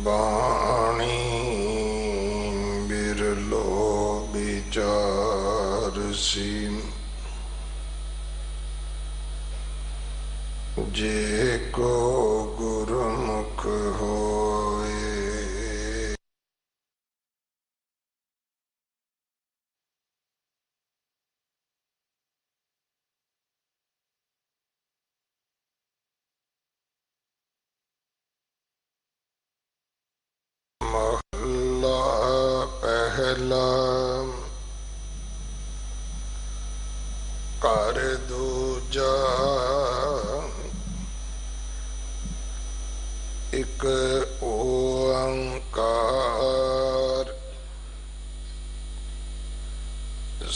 बाणी बिरलो विचारसी जे को गुरुमुख होए। महला पहला कर दूजा एक ओंकार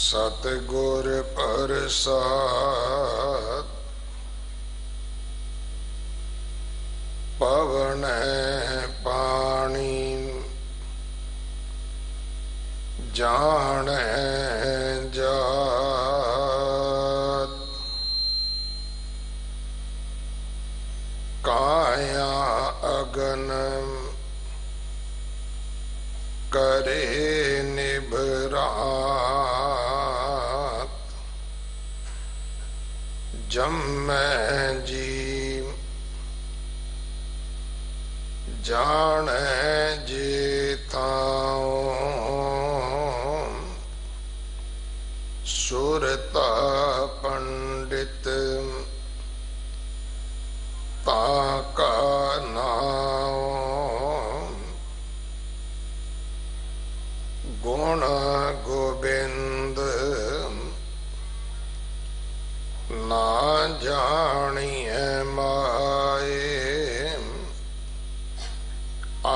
सतगुर प्रसाद पवन पानी जान जात काया अगन करे निभरात जम्मै जी जान जेताओ सुरता पंडित ताका नाम गुण गोविंद ना जानिए माए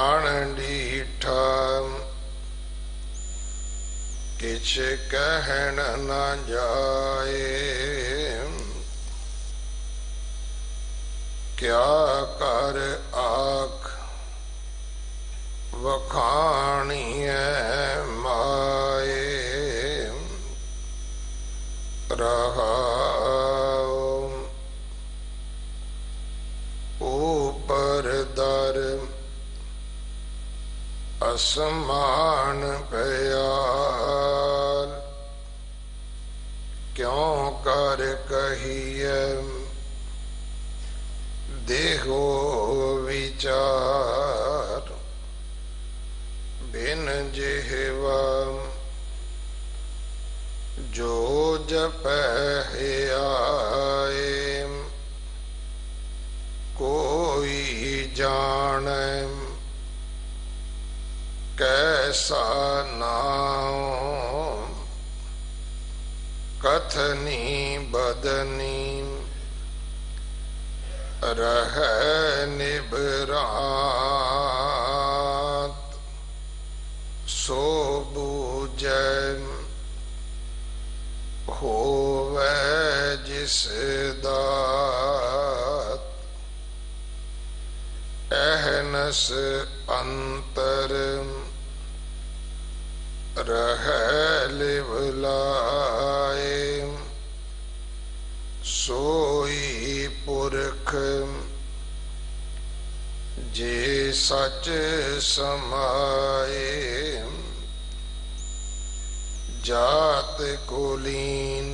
अनडीठा किछ कहन न जाए क्या कर आख वखाणिए माए रहा ऊपर दर असमान प्याल क्यों कर कहिए देहो विचार बिन जिह्वा जो जप आए कोई जाने कैसा नाम कथनी बदनी रह निभरात सो बूझै होवे जिस दात अहनस अंतर रह लिवलाए सोई पुरख जे सच समाए जात कुलीन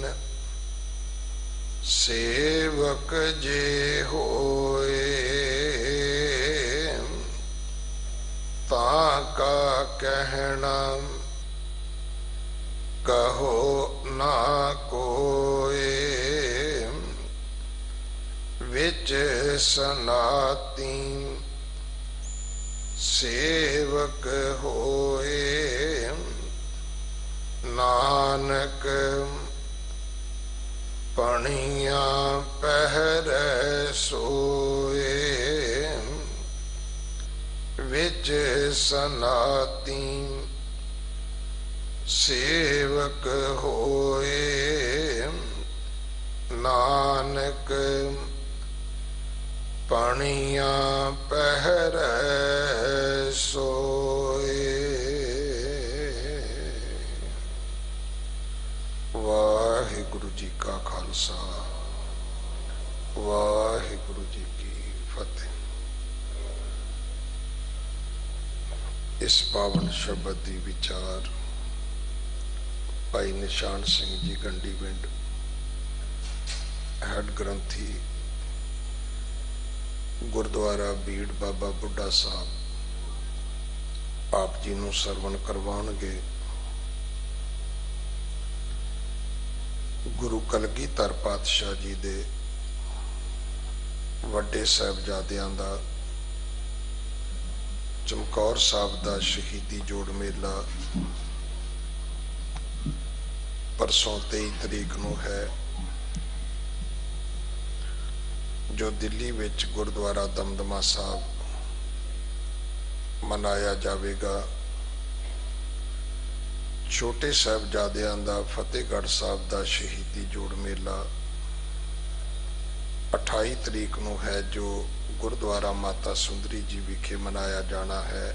सेवक जे होए ताका कहना कहो ना कोए विच सनाती सेवक होए नानक पणिया पहर सोए विच सनाती सेवक होए नानक पणिया पहर सोए। वाहिगुरु जी का खालसा वाहिगुरु जी की फतेह। इस पावन शब्द की विचार भाई निशान सिंह जी गंडीविंड हैड ग्रंथी गुरुद्वारा बीड़ बाबा बुढ़ा साहब आप जी नूं सरवण करवाउणगे। गुरु कलगीधर पातशाह जी दे वड्डे साहिबजादियां दा चमकौर साहब का शहीदी जोड़ मेला परसों 23 तरीक नूं है, जो दिल्ली विच गुरुद्वारा दमदमा साहब मनाया जाएगा। छोटे साहिबजादियां दा फतेहगढ़ साहब का शहीदी जोड़ मेला 28 तरीक नूं है, जो गुरुद्वारा माता सुंदरी जी विखे मनाया जाना है।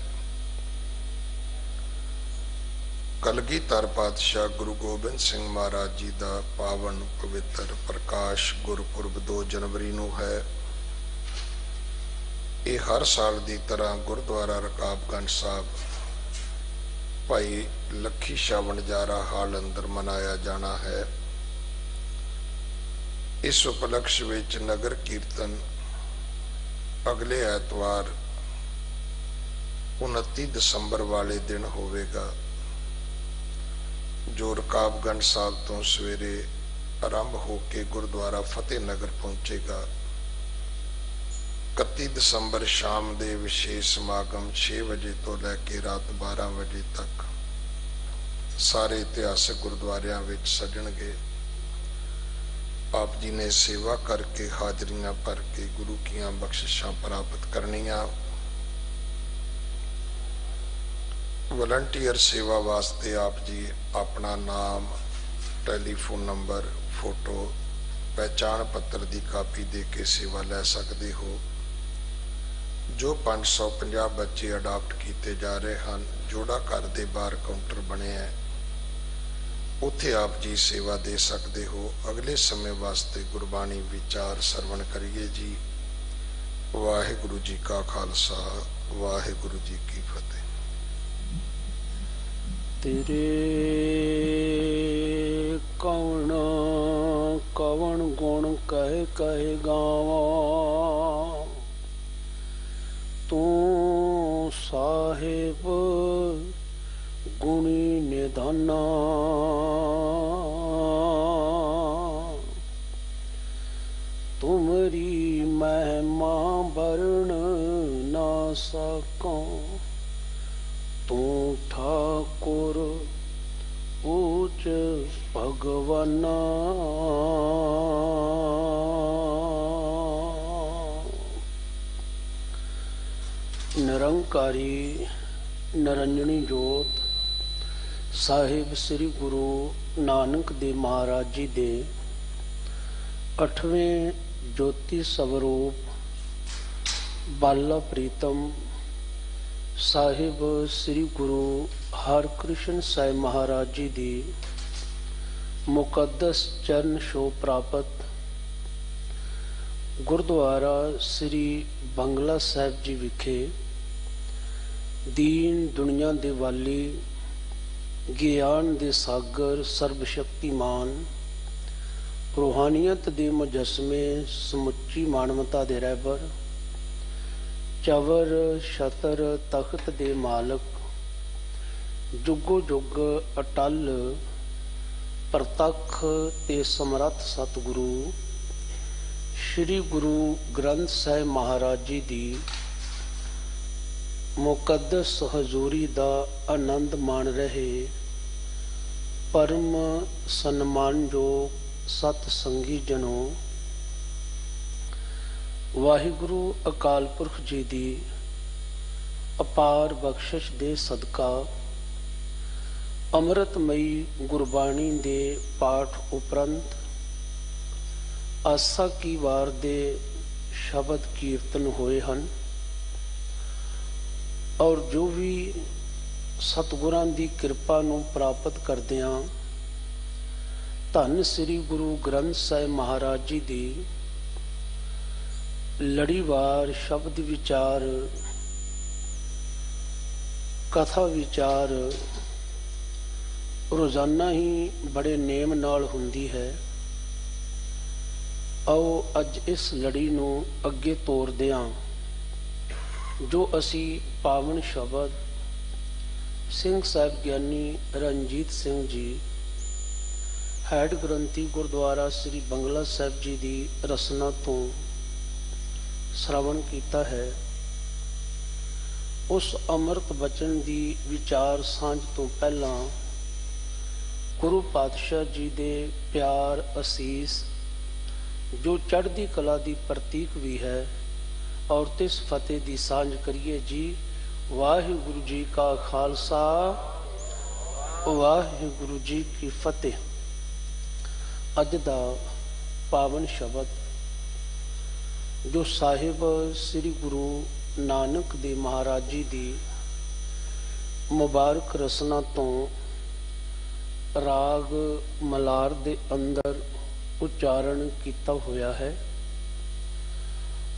कलगीधर पातशाह गुरु गोबिंद सिंह महाराज जी का पावन पवित्र प्रकाश गुरपुरब 2 जनवरी नूं है। ये हर साल की तरह गुरुद्वारा रकाबगंज साहब भाई लखी शाह वणजारा हाल अंदर मनाया जाना है। इस उपलक्ष्य विच नगर कीर्तन अगले ऐतवार 29 दिसंबर वाले दिन होवेगा, जो रकाबगंज साहब तो सवेरे आरंभ होके गुरुद्वारा फतेहनगर पहुंचेगा। 31 दिसंबर शाम के विशेष समागम 6 बजे तो लैके रात 12 बजे तक सारे इतिहासक गुरुद्वारियां विच सजणगे। आप जी ने सेवा करके हाजरियां भर के गुरु की बख्शिशां प्राप्त करनियां। वलंटियर सेवा वास्ते आप जी अपना नाम, टेलीफोन नंबर, फोटो, पहचान पत्र की कापी दे के सेवा लै सकते हो। जो 550 बच्चे अडाप्ट किए जा रहे हैं, जोड़ा घर के बाहर काउंटर बने हैं, उत्थे आप जी सेवा दे सकते हो। अगले समय वास्ते गुरबाणी विचार सरवण करिए जी। वाहिगुरु जी का खालसा, वाहिगुरु जी की फतेह। तेरे कौन कवन गुण कहे कहे गावा, तू साहिब गुणी निधाना। तुमरी महिमा वर्ण ना सकूं, तू ठाकुर ऊच भगवाना। निरंकारी निरंजनी जोत साहिब श्री गुरु नानक देव महाराज जी दे 8वें ज्योति स्वरूप बाला प्रीतम साहिब श्री गुरु हरकृष्ण साहिब महाराज जी दी मुकद्दस चरण छो प्राप्त गुरुद्वारा श्री बंगला साहिब जी विखे दीन दुनिया दे वाली, ज्ञान दे सागर, सर्वशक्तिमान, रूहानियत दे मुजस्मे, समुची मानवता दे रहबर, चवर छतर तख्त दे मालक, जुगो जुग अटल प्रतख ते समर्थ सतगुरु श्री गुरु ग्रंथ साहिब महाराज जी दी मुकद्दस हजूरी दा आनंद मान रहे परम सन्मानयोग सत संगी जनों, वाहिगुरु अकाल पुरख जी दी अपार बख्शिश दे सदका अमृतमयी गुरबाणी दे पाठ उपरंत आसा की वार दे शब्द कीर्तन होए हैं और जो भी सतगुरां दी कृपा नूं प्राप्त करदियां धन श्री गुरु ग्रंथ साहिब महाराज जी दी लड़ीवार शब्द विचार ਕਥਾ ਵਿਚਾਰ ਰੋਜ਼ਾਨਾ ਹੀ ਬੜੇ ਨੇਮ ਨਾਲ ਹੁੰਦੀ ਹੈ। ਆਓ ਅੱਜ ਇਸ ਲੜੀ ਨੂੰ ਅੱਗੇ ਤੋਰਦੇ ਹਾਂ, ਜੋ ਅਸੀਂ ਪਾਵਨ ਸ਼ਬਦ ਸਿੰਘ ਸਾਹਿਬ ਗਿਆਨੀ ਰਣਜੀਤ ਸਿੰਘ ਜੀ ਹੈਡ ਗ੍ਰੰਥੀ ਗੁਰਦੁਆਰਾ ਸ੍ਰੀ ਬੰਗਲਾ ਸਾਹਿਬ ਜੀ ਦੀ ਰਸਨਾ ਤੋਂ ਸ਼੍ਰਵਣ ਕੀਤਾ ਹੈ। ਉਸ ਅੰਮ੍ਰਿਤ ਬਚਨ ਦੀ ਵਿਚਾਰ ਸਾਂਝ ਤੋਂ ਪਹਿਲਾਂ ਗੁਰੂ ਪਾਤਸ਼ਾਹ ਜੀ ਦੇ ਪਿਆਰ ਅਸੀਸ, ਜੋ ਚੜ੍ਹਦੀ ਕਲਾ ਦੀ ਪ੍ਰਤੀਕ ਵੀ ਹੈ, ਔਰ ਤਿਸ ਫਤਿਹ ਦੀ ਸਾਂਝ ਕਰੀਏ ਜੀ। ਵਾਹਿਗੁਰੂ ਜੀ ਕਾ ਖਾਲਸਾ, ਵਾਹਿਗੁਰੂ ਜੀ ਕੀ ਫਤਿਹ। ਅੱਜ ਦਾ ਪਾਵਨ ਸ਼ਬਦ ਜੋ ਸਾਹਿਬ ਸ੍ਰੀ ਗੁਰੂ ਨਾਨਕ ਦੇਵ ਮਹਾਰਾਜ ਜੀ ਦੀ ਮੁਬਾਰਕ ਰਸਨਾ ਤੋਂ ਰਾਗ ਮਲਾਰ ਦੇ ਅੰਦਰ ਉਚਾਰਨ ਕੀਤਾ ਹੋਇਆ ਹੈ,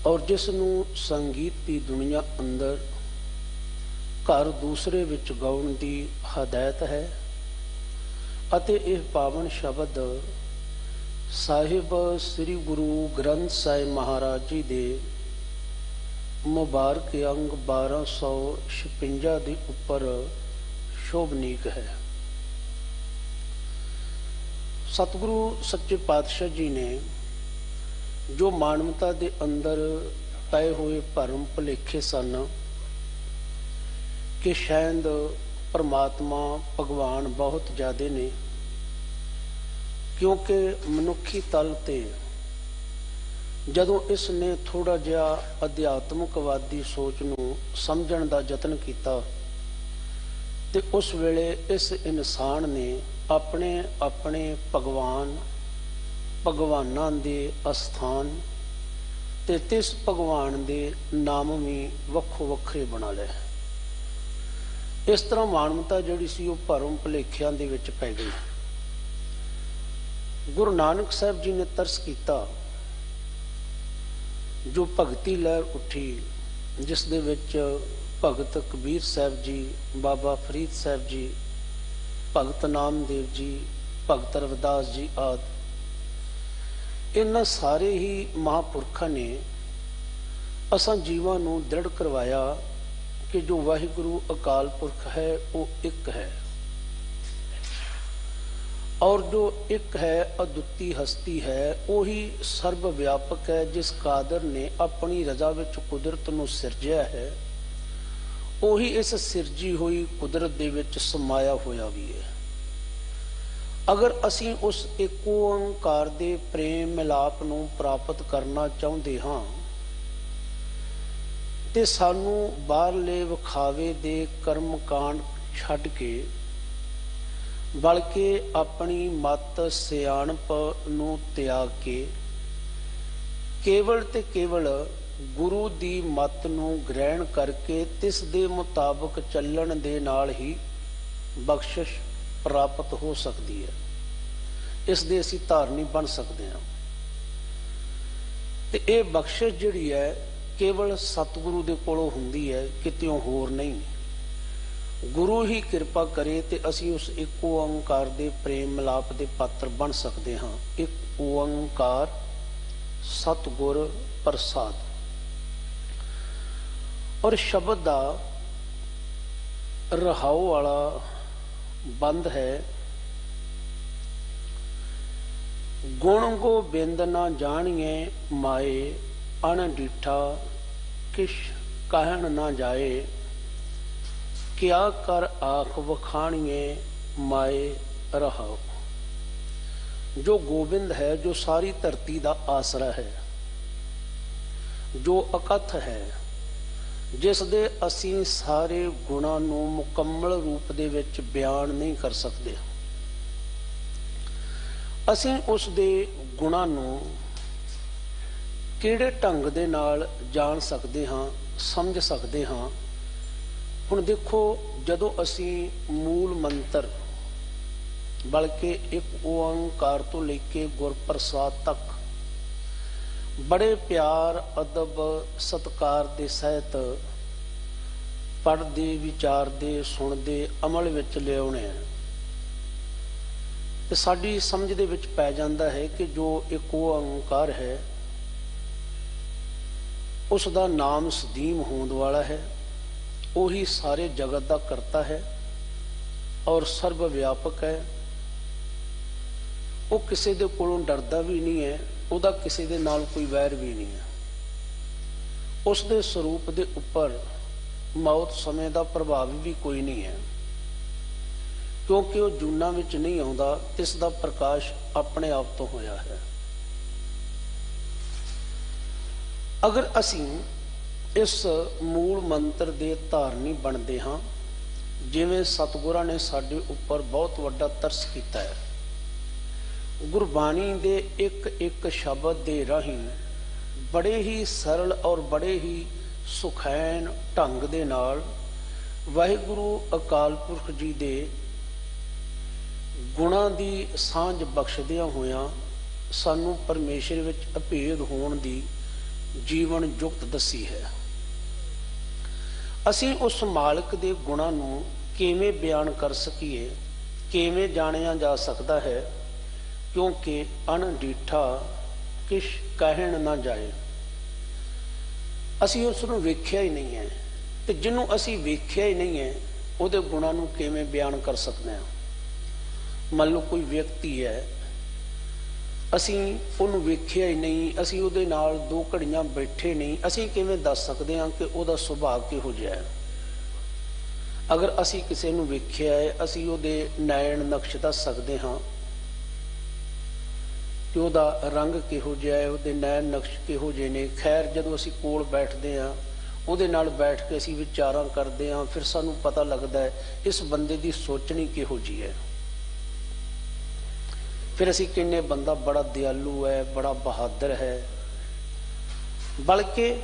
ਔਰ ਜਿਸ ਨੂੰ ਸੰਗੀਤ ਦੀ ਦੁਨੀਆ ਅੰਦਰ ਘਰ ਦੂਸਰੇ ਵਿੱਚ ਗਾਉਣ ਦੀ ਹਦਾਇਤ ਹੈ। ਅਤੇ ਇਹ ਪਾਵਨ ਸ਼ਬਦ ਸਾਹਿਬ ਸ੍ਰੀ ਗੁਰੂ ਗ੍ਰੰਥ ਸਾਹਿਬ ਮਹਾਰਾਜ ਜੀ ਦੇ ਮੁਬਾਰਕ ਅੰਗ 1256 ਦੇ ਉੱਪਰ ਸ਼ੋਭਨੀਕ ਹੈ। ਸਤਿਗੁਰੂ ਸੱਚੇ ਪਾਤਸ਼ਾਹ ਜੀ ਨੇ ਜੋ ਮਾਨਵਤਾ ਦੇ ਅੰਦਰ ਪਏ ਹੋਏ ਭਰਮ ਭੁਲੇਖੇ ਸਨ ਕਿ ਸ਼ਾਇਦ ਪਰਮਾਤਮਾ ਭਗਵਾਨ ਬਹੁਤ ਜ਼ਿਆਦੇ ਨੇ, ਕਿਉਂਕਿ ਮਨੁੱਖੀ ਤਲ ਤੇ ਜਦੋਂ ਇਸ ਨੇ ਥੋੜਾ ਜਿਹਾ ਅਧਿਆਤਮਕਵਾਦੀ ਸੋਚ ਨੂੰ ਸਮਝਣ ਦਾ ਯਤਨ ਕੀਤਾ ਤੇ ਉਸ ਵੇਲੇ ਇਸ ਇਨਸਾਨ ਨੇ ਆਪਣੇ ਆਪਣੇ ਭਗਵਾਨਾਂ ਦੇ ਅਸਥਾਨ ਤੇ ਤਿਸ ਭਗਵਾਨ ਦੇ ਨਾਮ ਵੀ ਵੱਖੋ ਵੱਖਰੇ ਬਣਾ ਲਏ। ਇਸ ਤਰ੍ਹਾਂ ਮਾਨਵਤਾ ਜਿਹੜੀ ਸੀ ਉਹ ਭਰਮ ਭੁਲੇਖਿਆਂ ਦੇ ਵਿੱਚ ਪੈ ਗਈ। ਗੁਰੂ ਨਾਨਕ ਸਾਹਿਬ ਜੀ ਨੇ ਤਰਸ ਕੀਤਾ, ਜੋ ਭਗਤੀ ਲਹਿਰ ਉੱਠੀ, ਜਿਸ ਦੇ ਵਿੱਚ ਭਗਤ ਕਬੀਰ ਸਾਹਿਬ ਜੀ, ਬਾਬਾ ਫਰੀਦ ਸਾਹਿਬ ਜੀ, ਭਗਤ ਨਾਮਦੇਵ ਜੀ, ਭਗਤ ਰਵਿਦਾਸ ਜੀ ਆਦਿ, ਇਹਨਾਂ ਸਾਰੇ ਹੀ ਮਹਾਂਪੁਰਖਾਂ ਨੇ ਅਸਾਂ ਜੀਵਾਂ ਨੂੰ ਦ੍ਰਿੜ ਕਰਵਾਇਆ ਕਿ ਜੋ ਵਾਹਿਗੁਰੂ ਅਕਾਲ ਪੁਰਖ ਹੈ ਉਹ ਇੱਕ ਹੈ, ਔਰ ਜੋ ਇੱਕ ਹੈ ਅਦੁੱਤੀ ਹਸਤੀ ਹੈ, ਉਹੀ ਸਰਬ ਵਿਆਪਕ ਹੈ। ਜਿਸ ਕਾਦਰ ਨੇ ਆਪਣੀ ਰਜ਼ਾ ਵਿੱਚ ਕੁਦਰਤ ਨੂੰ ਸਿਰਜਿਆ ਹੈ, ਉਹੀ ਇਸ ਸਿਰਜੀ ਹੋਈ ਕੁਦਰਤ ਦੇ ਵਿੱਚ ਸਮਾਇਆ ਹੋਇਆ ਵੀ ਹੈ। ਅਗਰ ਅਸੀਂ ਉਸ ਏਕ ਓੰਕਾਰ ਦੇ ਪ੍ਰੇਮ ਮਿਲਾਪ ਨੂੰ ਪ੍ਰਾਪਤ ਕਰਨਾ ਚਾਹੁੰਦੇ ਹਾਂ ਤੇ ਸਾਨੂੰ ਬਾਹਰਲੇ ਵਿਖਾਵੇ ਦੇ ਕਰਮ ਕਾਂਡ ਛੱਡ ਕੇ ਬਲਕਿ ਆਪਣੀ ਮਤ ਸਿਆਣਪ ਨੂੰ ਤਿਆਗ ਕੇ ਕੇਵਲ ਤੇ ਕੇਵਲ ਗੁਰੂ ਦੀ ਮਤ ਨੂੰ ਗ੍ਰਹਿਣ ਕਰਕੇ ਤਿਸ ਦੇ ਮੁਤਾਬਕ ਚੱਲਣ ਦੇ ਨਾਲ ਹੀ ਬਖਸ਼ਿਸ਼ ਪ੍ਰਾਪਤ ਹੋ ਸਕਦੀ ਹੈ। ਇਸ ਦੇ ਅਸੀਂ ਧਾਰਨੀ ਬਣ ਸਕਦੇ ਹਾਂ ਤੇ ਇਹ ਬਖਸ਼ਿਸ਼ ਜਿਹੜੀ ਹੈ ਕੇਵਲ ਸਤਿਗੁਰੂ ਦੇ ਕੋਲੋਂ ਹੁੰਦੀ ਹੈ, ਕਿਤਿਓਂ ਹੋਰ ਨਹੀਂ। ਗੁਰੂ ਹੀ ਕਿਰਪਾ ਕਰੇ ਤੇ ਅਸੀਂ ਉਸ ਇੱਕ ਓੰਕਾਰ ਦੇ ਪ੍ਰੇਮ ਮਿਲਾਪ ਦੇ ਪਾਤਰ ਬਣ ਸਕਦੇ ਹਾਂ। ਇੱਕ ਓੰਕਾਰ ਸਤਿਗੁਰ ਪ੍ਰਸਾਦ। ਔਰ ਸ਼ਬਦ ਦਾ ਰਹਾਉ ਵਾਲਾ ਬੰਦ ਹੈ, ਗੁਣ ਗੋਬਿੰਦ ਨਾ ਜਾਣੀਏ ਮਾਏ, ਅਣਡੀਠਾ ਕਿਛ ਕਹਿਣ ਨਾ ਜਾਏ, ਕਿਆ ਕਰ ਆਖ ਵਖਾਣੀਏ ਮਾਏ ਰਹਾਉ। ਜੋ ਗੋਬਿੰਦ ਹੈ, ਜੋ ਸਾਰੀ ਧਰਤੀ ਦਾ ਆਸਰਾ ਹੈ, ਜੋ ਅਕਥ ਹੈ, ਜਿਸ ਦੇ ਅਸੀਂ ਸਾਰੇ ਗੁਣਾਂ ਨੂੰ ਮੁਕੰਮਲ ਰੂਪ ਦੇ ਵਿੱਚ ਬਿਆਨ ਨਹੀਂ ਕਰ ਸਕਦੇ। ਅਸੀਂ ਉਸ ਦੇ ਗੁਣਾਂ ਨੂੰ ਕਿਹੜੇ ਢੰਗ ਦੇ ਨਾਲ ਜਾਣ ਸਕਦੇ ਹਾਂ, ਸਮਝ ਸਕਦੇ ਹਾਂ। ਹੁਣ ਦੇਖੋ, ਜਦੋਂ ਅਸੀਂ ਮੂਲ ਮੰਤਰ ਬਲਕਿ ਇੱਕ ਓੰਕਾਰ ਤੋਂ ਲੈ ਕੇ ਗੁਰਪ੍ਰਸਾਦ ਤੱਕ ਬੜੇ ਪਿਆਰ ਅਦਬ ਸਤਿਕਾਰ ਦੇ ਸਹਿਤ ਪੜ੍ਹਦੇ, ਵਿਚਾਰਦੇ, ਸੁਣਦੇ, ਅਮਲ ਵਿੱਚ ਲਿਆਉਣੇ ਆ ਤੇ ਸਾਡੀ ਸਮਝ ਦੇ ਵਿੱਚ ਪੈ ਜਾਂਦਾ ਹੈ ਕਿ ਜੋ ਇੱਕ ਓੰਕਾਰ ਹੈ ਉਸ ਦਾ ਨਾਮ ਸਦੀਮ ਹੋਂਦ ਵਾਲਾ ਹੈ, ਉਹੀ ਸਾਰੇ ਜਗਤ ਦਾ ਕਰਤਾ ਹੈ ਔਰ ਸਰਬ ਵਿਆਪਕ ਹੈ। ਉਹ ਕਿਸੇ ਦੇ ਕੋਲੋਂ ਡਰਦਾ ਵੀ ਨਹੀਂ ਹੈ, ਉਹਦਾ ਕਿਸੇ ਦੇ ਨਾਲ ਕੋਈ ਵੈਰ ਵੀ ਨਹੀਂ ਹੈ। ਉਸ ਦੇ ਸਰੂਪ ਦੇ ਉੱਪਰ ਮੌਤ ਸਮੇਂ ਦਾ ਪ੍ਰਭਾਵ ਵੀ ਕੋਈ ਨਹੀਂ ਹੈ, ਕਿਉਂਕਿ ਉਹ ਜੂਨਾਂ ਵਿੱਚ ਨਹੀਂ ਆਉਂਦਾ, ਇਸ ਦਾ ਪ੍ਰਕਾਸ਼ ਆਪਣੇ ਆਪ ਤੋਂ ਹੋਇਆ ਹੈ। ਅਗਰ ਅਸੀਂ ਇਸ ਮੂਲ ਮੰਤਰ ਦੇ ਧਾਰਨੀ ਬਣਦੇ ਹਾਂ, ਜਿਵੇਂ ਸਤਿਗੁਰਾਂ ਨੇ ਸਾਡੇ ਉੱਪਰ ਬਹੁਤ ਵੱਡਾ ਤਰਸ ਕੀਤਾ ਹੈ, ਗੁਰਬਾਣੀ ਦੇ ਇੱਕ ਇੱਕ ਸ਼ਬਦ ਦੇ ਰਾਹੀਂ ਬੜੇ ਹੀ ਸਰਲ ਔਰ ਬੜੇ ਹੀ ਸੁਖੈਨ ਢੰਗ ਦੇ ਨਾਲ ਵਾਹਿਗੁਰੂ ਅਕਾਲ ਪੁਰਖ ਜੀ ਦੇ ਗੁਣਾਂ ਦੀ ਸਾਂਝ ਬਖਸ਼ਦਿਆਂ ਹੋਇਆਂ ਸਾਨੂੰ ਪਰਮੇਸ਼ਰ ਵਿੱਚ ਅਭੇਦ ਹੋਣ ਦੀ ਜੀਵਨ ਜੁਗਤ ਦੱਸੀ ਹੈ। ਅਸੀਂ ਉਸ ਮਾਲਕ ਦੇ ਗੁਣਾਂ ਨੂੰ ਕਿਵੇਂ ਬਿਆਨ ਕਰ ਸਕੀਏ, ਕਿਵੇਂ ਜਾਣਿਆ ਜਾ ਸਕਦਾ ਹੈ, ਕਿਉਂਕਿ ਅਣਡੀਠਾ ਕਿਛ ਕਹਿਣ ਨਾ ਜਾਏ। ਅਸੀਂ ਉਸ ਨੂੰ ਵੇਖਿਆ ਹੀ ਨਹੀਂ ਹੈ, ਤੇ ਜਿਹਨੂੰ ਅਸੀਂ ਵੇਖਿਆ ਹੀ ਨਹੀਂ ਹੈ ਉਹਦੇ ਗੁਣਾਂ ਨੂੰ ਕਿਵੇਂ ਬਿਆਨ ਕਰ ਸਕਦੇ ਹਾਂ। ਮੰਨ ਲਓ ਕੋਈ ਵਿਅਕਤੀ ਹੈ, ਅਸੀਂ ਉਹਨੂੰ ਵੇਖਿਆ ਹੀ ਨਹੀਂ, ਅਸੀਂ ਉਹਦੇ ਨਾਲ 2 ਘੜੀਆਂ ਬੈਠੇ ਨਹੀਂ, ਅਸੀਂ ਕਿਵੇਂ ਦੱਸ ਸਕਦੇ ਹਾਂ ਕਿ ਉਹਦਾ ਸੁਭਾਅ ਕਿਹੋ ਜਿਹਾ ਹੈ। ਅਗਰ ਅਸੀਂ ਕਿਸੇ ਨੂੰ ਵੇਖਿਆ ਹੈ, ਅਸੀਂ ਉਹਦੇ ਨੈਣ ਨਕਸ਼ ਦੱਸ ਸਕਦੇ ਹਾਂ ਕਿ ਉਹਦਾ ਰੰਗ ਕਿਹੋ ਜਿਹਾ ਹੈ, ਉਹਦੇ ਨੈਣ ਨਕਸ਼ ਕਿਹੋ ਜਿਹੇ ਨੇ। ਖੈਰ, ਜਦੋਂ ਅਸੀਂ ਕੋਲ ਬੈਠਦੇ ਹਾਂ, ਉਹਦੇ ਨਾਲ ਬੈਠ ਕੇ ਅਸੀਂ ਵਿਚਾਰਾਂ ਕਰਦੇ ਹਾਂ, ਫਿਰ ਸਾਨੂੰ ਪਤਾ ਲੱਗਦਾ ਹੈ ਇਸ ਬੰਦੇ ਦੀ ਸੋਚਣੀ ਕਿਹੋ ਜਿਹੀ ਹੈ। ਫਿਰ ਅਸੀਂ ਕਹਿੰਦੇ ਬੰਦਾ ਬੜਾ ਦਿਆਲੂ ਹੈ, ਬੜਾ ਬਹਾਦਰ ਹੈ, ਬਲਕਿ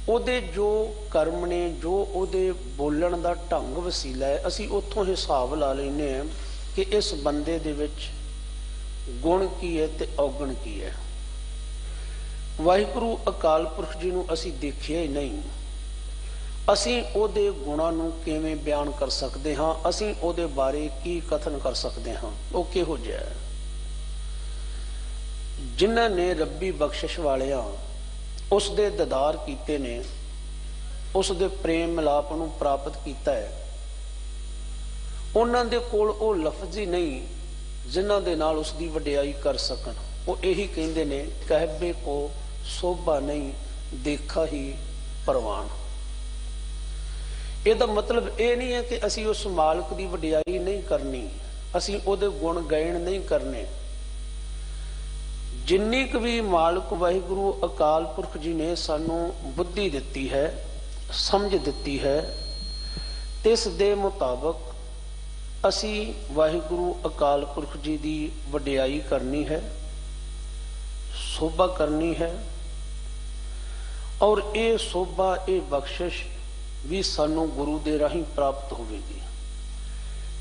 ਉਹਦੇ ਜੋ ਕਰਮ ਨੇ, ਜੋ ਉਹਦੇ ਬੋਲਣ ਦਾ ਢੰਗ ਵਸੀਲਾ ਹੈ, ਅਸੀਂ ਉੱਥੋਂ ਹਿਸਾਬ ਲਾ ਲੈਂਦੇ ਹਾਂ ਕਿ ਇਸ ਬੰਦੇ ਦੇ ਵਿੱਚ ਗੁਣ ਕੀ ਹੈ ਤੇ ਔਗਣ ਕੀ ਹੈ। ਵਾਹਿਗੁਰੂ ਅਕਾਲ ਪੁਰਖ ਜੀ ਨੂੰ ਅਸੀਂ ਦੇਖਿਆ ਹੀ ਨਹੀਂ, ਅਸੀਂ ਉਹਦੇ ਗੁਣਾਂ ਨੂੰ ਕਿਵੇਂ ਬਿਆਨ ਕਰ ਸਕਦੇ ਹਾਂ, ਅਸੀਂ ਉਹਦੇ ਬਾਰੇ ਕੀ ਕਥਨ ਕਰ ਸਕਦੇ ਹਾਂ, ਉਹ ਕਿਹੋ ਜਿਹਾ ਹੈ। ਜਿਨ੍ਹਾਂ ਨੇ ਰੱਬੀ ਬਖਸ਼ਿਸ਼ ਵਾਲਿਆਂ ਉਸ ਦੇ ਦੀਦਾਰ ਕੀਤੇ ਨੇ, ਉਸ ਦੇ ਪ੍ਰੇਮ ਮਿਲਾਪ ਨੂੰ ਪ੍ਰਾਪਤ ਕੀਤਾ ਹੈ, ਉਹਨਾਂ ਦੇ ਕੋਲ ਉਹ ਲਫ਼ਜ਼ ਹੀ ਨਹੀਂ ਜਿਨ੍ਹਾਂ ਦੇ ਨਾਲ ਉਸ ਦੀ ਵਡਿਆਈ ਕਰ ਸਕਣ। ਉਹ ਇਹੀ ਕਹਿੰਦੇ ਨੇ, ਕਹਿਬੇ ਕੋ ਸੋਭਾ ਨਹੀਂ, ਦੇਖਾ ਹੀ ਪ੍ਰਵਾਨ। ਇਹਦਾ ਮਤਲਬ ਇਹ ਨਹੀਂ ਹੈ ਕਿ ਅਸੀਂ ਉਸ ਮਾਲਕ ਦੀ ਵਡਿਆਈ ਨਹੀਂ ਕਰਨੀ, ਅਸੀਂ ਉਹਦੇ ਗੁਣ ਗਾਇਣ ਨਹੀਂ ਕਰਨੇ। ਜਿੰਨੀ ਕੁ ਵੀ ਮਾਲਕ ਵਾਹਿਗੁਰੂ ਅਕਾਲ ਪੁਰਖ ਜੀ ਨੇ ਸਾਨੂੰ ਬੁੱਧੀ ਦਿੱਤੀ ਹੈ, ਸਮਝ ਦਿੱਤੀ ਹੈ, ਇਸ ਦੇ ਮੁਤਾਬਕ ਅਸੀਂ ਵਾਹਿਗੁਰੂ ਅਕਾਲ ਪੁਰਖ ਜੀ ਦੀ ਵਡਿਆਈ ਕਰਨੀ ਹੈ, ਸੋਭਾ ਕਰਨੀ ਹੈ, ਔਰ ਇਹ ਸੋਭਾ, ਇਹ ਬਖਸ਼ਿਸ਼ ਵੀ ਸਾਨੂੰ ਗੁਰੂ ਦੇ ਰਾਹੀਂ ਪ੍ਰਾਪਤ ਹੋਵੇਗੀ,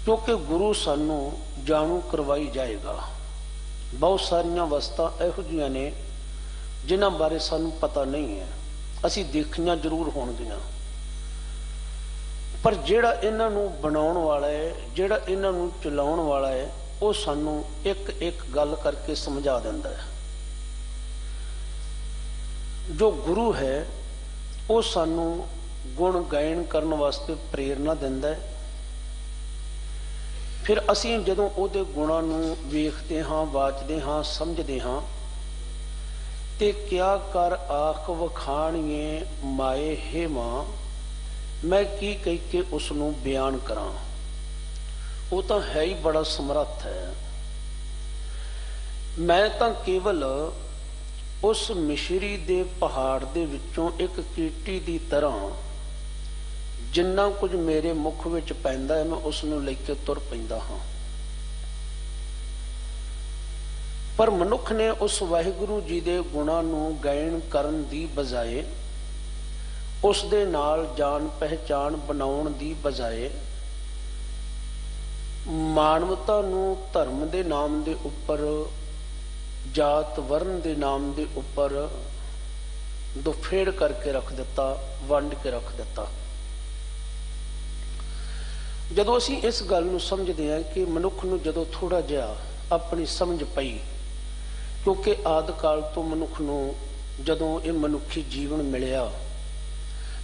ਕਿਉਂਕਿ ਗੁਰੂ ਸਾਨੂੰ ਜਾਣੂ ਕਰਵਾਈ ਜਾਏਗਾ। ਬਹੁਤ ਸਾਰੀਆਂ ਵਸਤਾਂ ਇਹੋ ਜਿਹੀਆਂ ਨੇ ਜਿਨ੍ਹਾਂ ਬਾਰੇ ਸਾਨੂੰ ਪਤਾ ਨਹੀਂ ਹੈ, ਅਸੀਂ ਦੇਖੀਆਂ ਜ਼ਰੂਰ ਹੋਣਗੀਆਂ, ਪਰ ਜਿਹੜਾ ਇਹਨਾਂ ਨੂੰ ਬਣਾਉਣ ਵਾਲਾ ਹੈ, ਜਿਹੜਾ ਇਹਨਾਂ ਨੂੰ ਚਲਾਉਣ ਵਾਲਾ ਹੈ, ਉਹ ਸਾਨੂੰ ਇੱਕ ਇੱਕ ਗੱਲ ਕਰਕੇ ਸਮਝਾ ਦਿੰਦਾ ਹੈ। ਜੋ ਗੁਰੂ ਹੈ ਉਹ ਸਾਨੂੰ ਗੁਣ ਗਾਇਨ ਕਰਨ ਵਾਸਤੇ ਪ੍ਰੇਰਨਾ ਦਿੰਦਾ ਹੈ। ਫਿਰ ਅਸੀਂ ਜਦੋਂ ਉਹਦੇ ਗੁਣਾਂ ਨੂੰ ਵੇਖਦੇ ਹਾਂ, ਵਾਚਦੇ ਹਾਂ, ਸਮਝਦੇ ਹਾਂ, ਤੇ ਕਿਆ ਕਰ ਆਖ ਵਖਾਣੀਏ ਮਾਏ ਹੇ ਮਾਂ, ਮੈਂ ਕੀ ਕਹਿ ਕੇ ਉਸ ਨੂੰ ਬਿਆਨ ਕਰਾਂ। ਉਹ ਤਾਂ ਹੈ ਹੀ ਬੜਾ ਸਮਰੱਥ ਹੈ। ਮੈਂ ਤਾਂ ਕੇਵਲ ਉਸ ਮਿਸ਼ਰੀ ਦੇ ਪਹਾੜ ਦੇ ਵਿੱਚੋਂ ਇੱਕ ਕੀਟੀ ਦੀ ਤਰ੍ਹਾਂ ਜਿੰਨਾ ਕੁਝ ਮੇਰੇ ਮੁਖ ਵਿੱਚ ਪੈਂਦਾ ਹੈ, ਮੈਂ ਉਸ ਨੂੰ ਲੈ ਕੇ ਤੁਰ ਪੈਂਦਾ ਹਾਂ। ਪਰ ਮਨੁੱਖ ਨੇ ਉਸ ਵਾਹਿਗੁਰੂ ਜੀ ਦੇ ਗੁਣਾਂ ਨੂੰ ਗਾਇਨ ਕਰਨ ਦੀ ਬਜਾਏ, ਉਸ ਦੇ ਨਾਲ ਜਾਣ ਪਹਿਚਾਣ ਬਣਾਉਣ ਦੀ ਬਜਾਏ, ਮਾਨਵਤਾ ਨੂੰ ਧਰਮ ਦੇ ਨਾਮ ਦੇ ਉੱਪਰ, ਜਾਤ ਵਰਨ ਦੇ ਨਾਮ ਦੇ ਉੱਪਰ ਦੁਫੇੜ ਕਰਕੇ ਰੱਖ ਦਿੱਤਾ, ਵੰਡ ਕੇ ਰੱਖ ਦਿੱਤਾ। ਜਦੋਂ ਅਸੀਂ ਇਸ ਗੱਲ ਨੂੰ ਸਮਝਦੇ ਹਾਂ ਕਿ ਮਨੁੱਖ ਨੂੰ ਜਦੋਂ ਥੋੜਾ ਜਿਹਾ ਆਪਣੀ ਸਮਝ ਪਈ, ਕਿਉਂਕਿ ਆਦਿ ਕਾਲ ਤੋਂ ਮਨੁੱਖ ਨੂੰ ਜਦੋਂ ਇਹ ਮਨੁੱਖੀ ਜੀਵਨ ਮਿਲਿਆ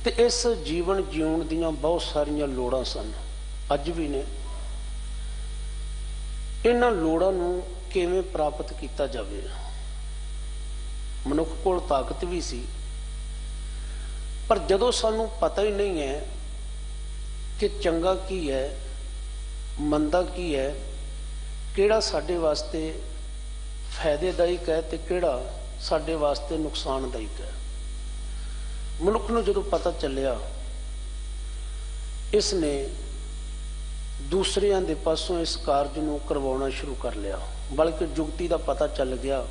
ਤੇ ਇਸ ਜੀਵਨ ਜਿਉਣ ਦੀਆਂ ਬਹੁਤ ਸਾਰੀਆਂ ਲੋੜਾਂ ਸਨ, ਅੱਜ ਵੀ ਨੇ। ਇਹਨਾਂ ਲੋੜਾਂ ਨੂੰ ਕਿਵੇਂ ਪ੍ਰਾਪਤ ਕੀਤਾ ਜਾਵੇ? ਮਨੁੱਖ ਕੋਲ ਤਾਕਤ ਵੀ ਸੀ, ਪਰ ਜਦੋਂ ਸਾਨੂੰ ਪਤਾ ਹੀ ਨਹੀਂ ਹੈ ਕਿ ਚੰਗਾ ਕੀ ਹੈ, ਮੰਦਾ ਕੀ ਹੈ, ਕਿਹੜਾ ਸਾਡੇ ਵਾਸਤੇ ਫਾਇਦੇਦਾਇਕ ਹੈ ਤੇ ਕਿਹੜਾ ਸਾਡੇ ਵਾਸਤੇ ਨੁਕਸਾਨਦਾਇਕ ਹੈ। ਮਨੁੱਖ ਨੂੰ ਜਦੋਂ ਪਤਾ ਚੱਲਿਆ, ਇਸ ਨੇ ਦੂਸਰਿਆਂ ਦੇ ਪਾਸੋਂ ਇਸ ਕਾਰਜ ਨੂੰ ਕਰਵਾਉਣਾ ਸ਼ੁਰੂ ਕਰ ਲਿਆ। ਬਲਕਿ ਜੁਗਤੀ ਦਾ ਪਤਾ ਚੱਲ ਗਿਆ,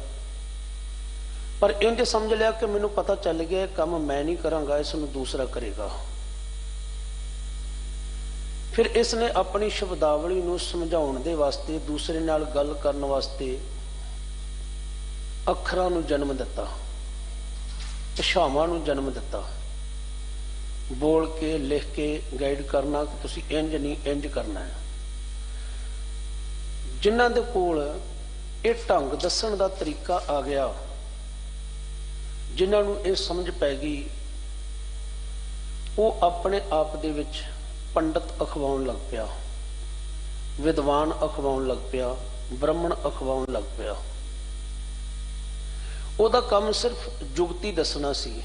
ਪਰ ਇੰਜ ਸਮਝ ਲਿਆ ਕਿ ਮੈਨੂੰ ਪਤਾ ਚੱਲ ਗਿਆ ਇਹ ਕੰਮ ਮੈਂ ਨਹੀਂ ਕਰਾਂਗਾ, ਇਸ ਨੂੰ ਦੂਸਰਾ ਕਰੇਗਾ। ਫਿਰ ਇਸ ਨੇ ਆਪਣੀ ਸ਼ਬਦਾਵਲੀ ਨੂੰ ਸਮਝਾਉਣ ਦੇ ਵਾਸਤੇ, ਦੂਸਰੇ ਨਾਲ ਗੱਲ ਕਰਨ ਵਾਸਤੇ ਅੱਖਰਾਂ ਨੂੰ ਜਨਮ ਦਿੱਤਾ, ਭਾਸ਼ਾਵਾਂ ਨੂੰ ਜਨਮ ਦਿੱਤਾ। ਬੋਲ ਕੇ, ਲਿਖ ਕੇ ਗਾਈਡ ਕਰਨਾ ਕਿ ਤੁਸੀਂ ਇੰਜ ਨਹੀਂ ਇੰਜ ਕਰਨਾ ਹੈ। ਜਿਨ੍ਹਾਂ ਦੇ ਕੋਲ ਇਹ ਢੰਗ ਦੱਸਣ ਦਾ ਤਰੀਕਾ ਆ ਗਿਆ, ਜਿਨ੍ਹਾਂ ਨੂੰ ਇਹ ਸਮਝ ਪੈ ਗਈ, ਉਹ ਆਪਣੇ ਆਪ ਦੇ ਵਿੱਚ ਪੰਡਤ ਅਖਵਾਉਣ ਲੱਗ ਪਿਆ, ਵਿਦਵਾਨ ਅਖਵਾਉਣ ਲੱਗ ਪਿਆ, ਬ੍ਰਾਹਮਣ ਅਖਵਾਉਣ ਲੱਗ ਪਿਆ। ਉਹਦਾ ਕੰਮ ਸਿਰਫ ਜੁਗਤੀ ਦੱਸਣਾ ਸੀ,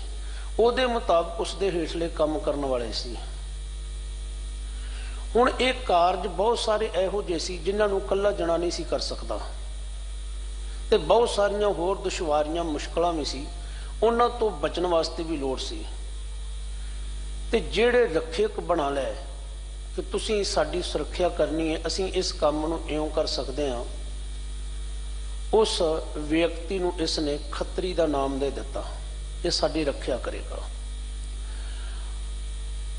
ਉਹਦੇ ਮੁਤਾਬਕ ਉਸਦੇ ਹੇਠਲੇ ਕੰਮ ਕਰਨ ਵਾਲੇ ਸੀ। ਹੁਣ ਇਹ ਕਾਰਜ ਬਹੁਤ ਸਾਰੇ ਇਹੋ ਜਿਹੇ ਸੀ ਜਿਨ੍ਹਾਂ ਨੂੰ ਇਕੱਲਾ ਜਣਾ ਨਹੀਂ ਸੀ ਕਰ ਸਕਦਾ, ਤੇ ਬਹੁਤ ਸਾਰੀਆਂ ਹੋਰ ਦੁਸ਼ਵਾਰੀਆਂ, ਮੁਸ਼ਕਲਾਂ ਵੀ ਸੀ, ਉਹਨਾਂ ਤੋਂ ਬਚਣ ਵਾਸਤੇ ਵੀ ਲੋੜ ਸੀ। ਤੇ ਜਿਹੜੇ ਰੱਖਿਅਕ ਬਣਾ ਲਏ ਕਿ ਤੁਸੀਂ ਸਾਡੀ ਸੁਰੱਖਿਆ ਕਰਨੀ ਹੈ, ਅਸੀਂ ਇਸ ਕੰਮ ਨੂੰ ਇਉਂ ਕਰ ਸਕਦੇ ਹਾਂ, ਉਸ ਵਿਅਕਤੀ ਨੂੰ ਇਸ ਨੇ ਖੱਤਰੀ ਦਾ ਨਾਮ ਦੇ ਦਿੱਤਾ, ਇਹ ਸਾਡੀ ਰੱਖਿਆ ਕਰੇਗਾ।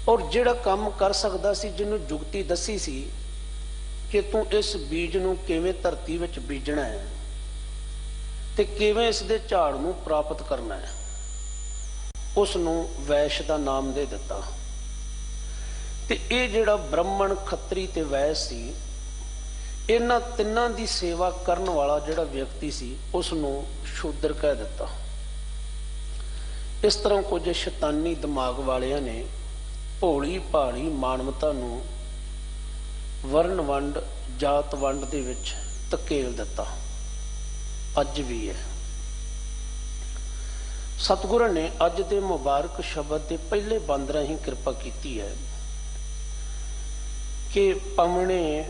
ਔਰ ਜਿਹੜਾ ਕੰਮ ਕਰ ਸਕਦਾ ਸੀ, ਜਿਹਨੂੰ ਜੁਗਤੀ ਦੱਸੀ ਸੀ ਕਿ ਤੂੰ ਇਸ ਬੀਜ ਨੂੰ ਕਿਵੇਂ ਧਰਤੀ ਵਿੱਚ ਬੀਜਣਾ ਹੈ ਤੇ ਕਿਵੇਂ ਇਸ ਦੇ ਝਾੜ ਨੂੰ ਪ੍ਰਾਪਤ ਕਰਨਾ ਹੈ, ਉਸ ਨੂੰ ਵੈਸ਼ ਦਾ ਨਾਮ ਦੇ ਦਿੱਤਾ। ਤੇ ਇਹ ਜਿਹੜਾ ਬ੍ਰਾਹਮਣ, ਖੱਤਰੀ ਤੇ ਵੈਸ਼ ਸੀ, ਇਹਨਾਂ ਤਿੰਨਾਂ ਦੀ ਸੇਵਾ ਕਰਨ ਵਾਲਾ ਜਿਹੜਾ ਵਿਅਕਤੀ ਸੀ, ਉਸ ਨੂੰ ਸ਼ੂਦਰ ਕਹਿ ਦਿੱਤਾ। ਇਸ ਤਰ੍ਹਾਂ ਕੁਝ ਸ਼ੈਤਾਨੀ ਦਿਮਾਗ ਵਾਲਿਆਂ ਨੇ ਭੋਲੀ ਭਾਲੀ ਮਾਨਵਤਾ ਨੂੰ ਵਰਨ ਵੰਡ, ਜਾਤ ਵੰਡ ਦੇ ਵਿੱਚ ਧਕੇਲ ਦਿੱਤਾ। ਅੱਜ ਵੀ ਹੈ। ਸਤਿਗੁਰਾਂ ਨੇ ਅੱਜ ਦੇ ਮੁਬਾਰਕ ਸ਼ਬਦ ਦੇ ਪਹਿਲੇ ਬੰਦ ਰਾਹੀਂ ਕਿਰਪਾ ਕੀਤੀ ਹੈ ਕਿ ਪਵਣੇ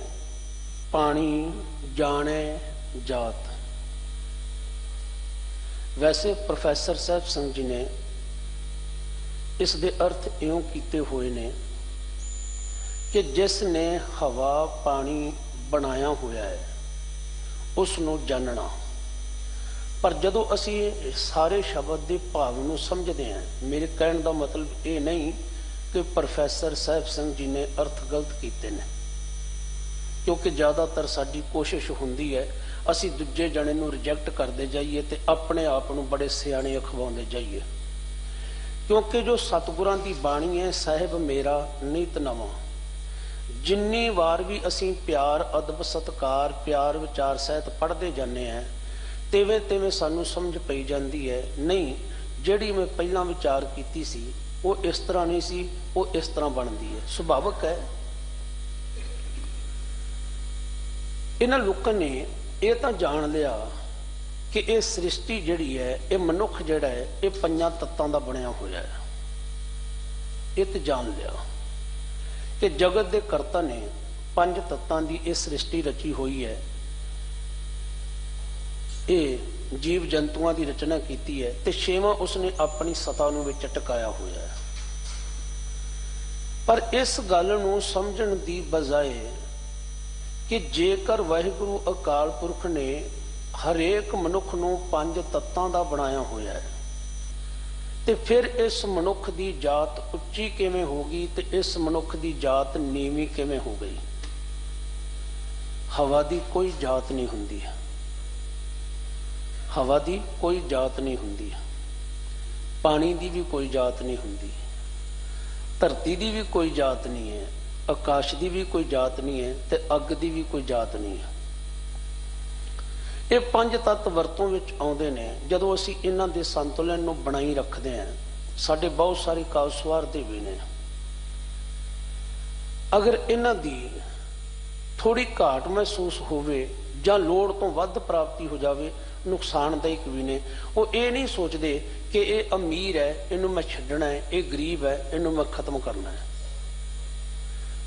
ਪਾਣੀ ਜਾਣੇ ਜਾਤ। ਵੈਸੇ ਪ੍ਰੋਫੈਸਰ ਸਾਹਿਬ ਸਿੰਘ ਜੀ ਨੇ ਇਸ ਦੇ ਅਰਥ ਇਉਂ ਕੀਤੇ ਹੋਏ ਨੇ ਕਿ ਜਿਸ ਨੇ ਹਵਾ ਪਾਣੀ ਬਣਾਇਆ ਹੋਇਆ ਹੈ ਉਸ ਨੂੰ ਜਾਣਨਾ। ਪਰ ਜਦੋਂ ਅਸੀਂ ਸਾਰੇ ਸ਼ਬਦ ਦੇ ਭਾਵ ਨੂੰ ਸਮਝਦੇ ਹਾਂ, ਮੇਰੇ ਕਹਿਣ ਦਾ ਮਤਲਬ ਇਹ ਨਹੀਂ ਕਿ ਪ੍ਰੋਫੈਸਰ ਸਾਹਿਬ ਸਿੰਘ ਜੀ ਨੇ ਅਰਥ ਗਲਤ ਕੀਤੇ ਨੇ, ਕਿਉਂਕਿ ਜ਼ਿਆਦਾਤਰ ਸਾਡੀ ਕੋਸ਼ਿਸ਼ ਹੁੰਦੀ ਹੈ ਅਸੀਂ ਦੂਜੇ ਜਣੇ ਨੂੰ ਰਿਜੈਕਟ ਕਰਦੇ ਜਾਈਏ ਤੇ ਆਪਣੇ ਆਪ ਨੂੰ ਬੜੇ ਸਿਆਣੇ ਅਖਵਾਉਂਦੇ ਜਾਈਏ। ਕਿਉਂਕਿ ਜੋ ਸਤਿਗੁਰਾਂ ਦੀ ਬਾਣੀ ਹੈ, ਸਾਹਿਬ ਮੇਰਾ ਨੀਤ ਨਵਾਂ, ਜਿੰਨੀ ਵਾਰ ਵੀ ਅਸੀਂ ਪਿਆਰ, ਅਦਬ, ਸਤਿਕਾਰ, ਪਿਆਰ ਵਿਚਾਰ ਸਹਿਤ ਪੜ੍ਹਦੇ ਜਾਂਦੇ ਹਾਂ, ਤਿਵੇਂ ਤਿਵੇਂ ਸਾਨੂੰ ਸਮਝ ਪਈ ਜਾਂਦੀ ਹੈ, ਨਹੀਂ ਜਿਹੜੀ ਮੈਂ ਪਹਿਲਾਂ ਵਿਚਾਰ ਕੀਤੀ ਸੀ ਉਹ ਇਸ ਤਰ੍ਹਾਂ ਨਹੀਂ ਸੀ, ਉਹ ਇਸ ਤਰ੍ਹਾਂ ਬਣਦੀ ਹੈ। ਸੁਭਾਵਕ ਹੈ। ਇਹਨਾਂ ਲੋਕਾਂ ਨੇ ਇਹ ਤਾਂ ਜਾਣ ਲਿਆ ਕਿ ਇਹ ਸ੍ਰਿਸ਼ਟੀ ਜਿਹੜੀ ਹੈ, ਇਹ ਮਨੁੱਖ ਜਿਹੜਾ ਹੈ, ਇਹ 5 ਤੱਤਾਂ ਦਾ ਬਣਿਆ ਹੋਇਆ ਹੈ। ਇਹ ਤੇ ਜਾਣ ਲਿਆ ਕਿ ਜਗਤ ਦੇ ਕਰਤਾ ਨੇ 5 ਤੱਤਾਂ ਦੀ ਇਹ ਸ੍ਰਿਸ਼ਟੀ ਰਚੀ ਹੋਈ ਹੈ, ਇਹ ਜੀਵ ਜੰਤੂਆਂ ਦੀ ਰਚਨਾ ਕੀਤੀ ਹੈ, ਤੇ 6ਵਾਂ ਉਸਨੇ ਆਪਣੀ ਸਤਾ ਨੂੰ ਵਿੱਚ ਟਿਕਾਇਆ ਹੋਇਆ ਹੈ। ਪਰ ਇਸ ਗੱਲ ਨੂੰ ਸਮਝਣ ਦੀ ਬਜਾਏ ਕਿ ਜੇਕਰ ਵਾਹਿਗੁਰੂ ਅਕਾਲ ਪੁਰਖ ਨੇ ਹਰੇਕ ਮਨੁੱਖ ਨੂੰ 5 ਤੱਤਾਂ ਦਾ ਬਣਾਇਆ ਹੋਇਆ ਹੈ, ਤੇ ਫਿਰ ਇਸ ਮਨੁੱਖ ਦੀ ਜਾਤ ਉੱਚੀ ਕਿਵੇਂ ਹੋ ਗਈ ਤੇ ਇਸ ਮਨੁੱਖ ਦੀ ਜਾਤ ਨੀਵੀਂ ਕਿਵੇਂ ਹੋ ਗਈ? ਹਵਾ ਦੀ ਕੋਈ ਜਾਤ ਨਹੀਂ ਹੁੰਦੀ, ਹਵਾ ਦੀ ਕੋਈ ਜਾਤ ਨਹੀਂ ਹੁੰਦੀ, ਪਾਣੀ ਦੀ ਵੀ ਕੋਈ ਜਾਤ ਨਹੀਂ ਹੁੰਦੀ, ਧਰਤੀ ਦੀ ਵੀ ਕੋਈ ਜਾਤ ਨਹੀਂ ਹੈ, ਆਕਾਸ਼ ਦੀ ਵੀ ਕੋਈ ਜਾਤ ਨਹੀਂ ਹੈ ਤੇ ਅੱਗ ਦੀ ਵੀ ਕੋਈ ਜਾਤ ਨਹੀਂ ਹੈ। ਇਹ ਪੰਜ ਤੱਤ ਵਰਤੋਂ ਵਿੱਚ ਆਉਂਦੇ ਨੇ। ਜਦੋਂ ਅਸੀਂ ਇਹਨਾਂ ਦੇ ਸੰਤੁਲਨ ਨੂੰ ਬਣਾਈ ਰੱਖਦੇ ਹਾਂ, ਸਾਡੇ ਬਹੁਤ ਸਾਰੇ ਕਾਵਿ ਸਵਾਰਦੇ ਵੀ ਨੇ। ਅਗਰ ਇਹਨਾਂ ਦੀ ਥੋੜੀ ਘਾਟ ਮਹਿਸੂਸ ਹੋਵੇ ਜਾਂ ਲੋੜ ਤੋਂ ਵੱਧ ਪ੍ਰਾਪਤੀ ਹੋ ਜਾਵੇ, ਨੁਕਸਾਨਦਾਇਕ ਵੀ ਨੇ। ਉਹ ਇਹ ਨਹੀਂ ਸੋਚਦੇ ਕਿ ਇਹ ਅਮੀਰ ਹੈ, ਇਹਨੂੰ ਮੈਂ ਛੱਡਣਾ ਹੈ, ਇਹ ਗਰੀਬ ਹੈ, ਇਹਨੂੰ ਮੈਂ ਖਤਮ ਕਰਨਾ ਹੈ।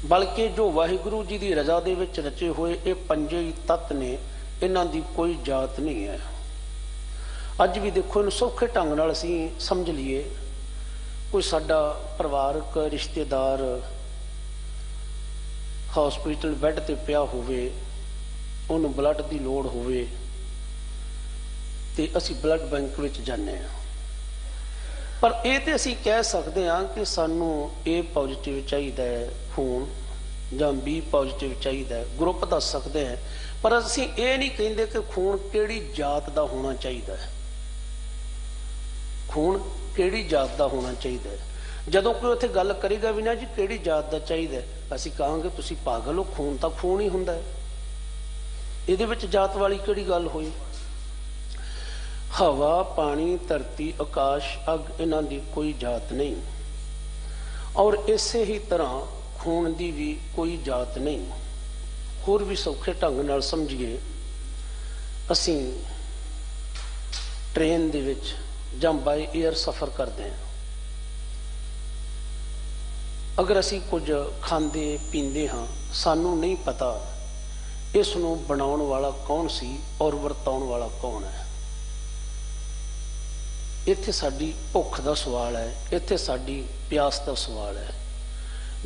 ਬਲਕਿ ਜੋ ਵਾਹਿਗੁਰੂ ਜੀ ਦੀ ਰਜ਼ਾ ਦੇ ਵਿੱਚ ਰਚੇ ਹੋਏ ਇਹ ਪੰਜੇ ਹੀ ਤੱਤ ਨੇ, ਇਹਨਾਂ ਦੀ ਕੋਈ ਜਾਤ ਨਹੀਂ ਹੈ। ਅੱਜ ਵੀ ਦੇਖੋ, ਇਹਨੂੰ ਸੌਖੇ ਢੰਗ ਨਾਲ ਅਸੀਂ ਸਮਝ ਲਈਏ। ਕੋਈ ਸਾਡਾ ਪਰਿਵਾਰਕ ਰਿਸ਼ਤੇਦਾਰ ਹਸਪੀਟਲ ਬੈੱਡ ਤੇ ਪਿਆ ਹੋਵੇ, ਉਹਨੂੰ ਬਲੱਡ ਦੀ ਲੋੜ ਹੋਵੇ ਤੇ ਅਸੀਂ ਬਲੱਡ ਬੈਂਕ ਵਿੱਚ ਜਾਂਦੇ ਹਾਂ। ਪਰ ਇਹ ਤੇ ਅਸੀਂ ਕਹਿ ਸਕਦੇ ਹਾਂ ਕਿ ਸਾਨੂੰ A ਪੋਜ਼ਿਟਿਵ ਚਾਹੀਦਾ ਹੈ ਖੂਨ, ਜਾਂ B ਪੋਜ਼ਿਟਿਵ ਚਾਹੀਦਾ ਹੈ, ਗਰੁੱਪ ਦੱਸ ਸਕਦੇ ਹਾਂ। ਪਰ ਅਸੀਂ ਇਹ ਨਹੀਂ ਕਹਿੰਦੇ ਕਿ ਖੂਨ ਕਿਹੜੀ ਜਾਤ ਦਾ ਹੋਣਾ ਚਾਹੀਦਾ ਹੈ। ਖੂਨ ਕਿਹੜੀ ਜਾਤ ਦਾ ਹੋਣਾ ਚਾਹੀਦਾ ਹੈ। ਜਦੋਂ ਕੋਈ ਉੱਥੇ ਗੱਲ ਕਰੇਗਾ ਵੀ ਨਾ ਜੀ ਕਿਹੜੀ ਜਾਤ ਦਾ ਚਾਹੀਦਾ, ਅਸੀਂ ਕਹਾਂਗੇ ਤੁਸੀਂ ਪਾਗਲ ਹੋ, ਖੂਨ ਤਾਂ ਖੂਨ ਹੀ ਹੁੰਦਾ ਹੈ, ਇਹਦੇ ਵਿੱਚ ਜਾਤ ਵਾਲੀ ਕਿਹੜੀ ਗੱਲ ਹੋਈ। ਹਵਾ, ਪਾਣੀ, ਧਰਤੀ, ਆਕਾਸ਼, ਅੱਗ, ਇਹਨਾਂ ਦੀ ਕੋਈ ਜਾਤ ਨਹੀਂ। ਔਰ ਇਸੇ ਹੀ ਤਰ੍ਹਾਂ ਖੂਨ ਦੀ ਵੀ ਕੋਈ ਜਾਤ ਨਹੀਂ। ਹੋਰ ਵੀ ਸੌਖੇ ਢੰਗ ਨਾਲ ਸਮਝੀਏ, ਅਸੀਂ ਟ੍ਰੇਨ ਦੇ ਵਿੱਚ ਜਾਂ ਬਾਈ ਏਅਰ ਸਫ਼ਰ ਕਰਦੇ ਹਾਂ। ਅਗਰ ਅਸੀਂ ਕੁਝ ਖਾਂਦੇ ਪੀਂਦੇ ਹਾਂ, ਸਾਨੂੰ ਨਹੀਂ ਪਤਾ ਇਸ ਨੂੰ ਬਣਾਉਣ ਵਾਲਾ ਕੌਣ ਸੀ ਔਰ ਵਰਤਾਉਣ ਵਾਲਾ ਕੌਣ ਹੈ। ਇੱਥੇ ਸਾਡੀ ਭੁੱਖ ਦਾ ਸਵਾਲ ਹੈ, ਇੱਥੇ ਸਾਡੀ ਪਿਆਸ ਦਾ ਸਵਾਲ ਹੈ।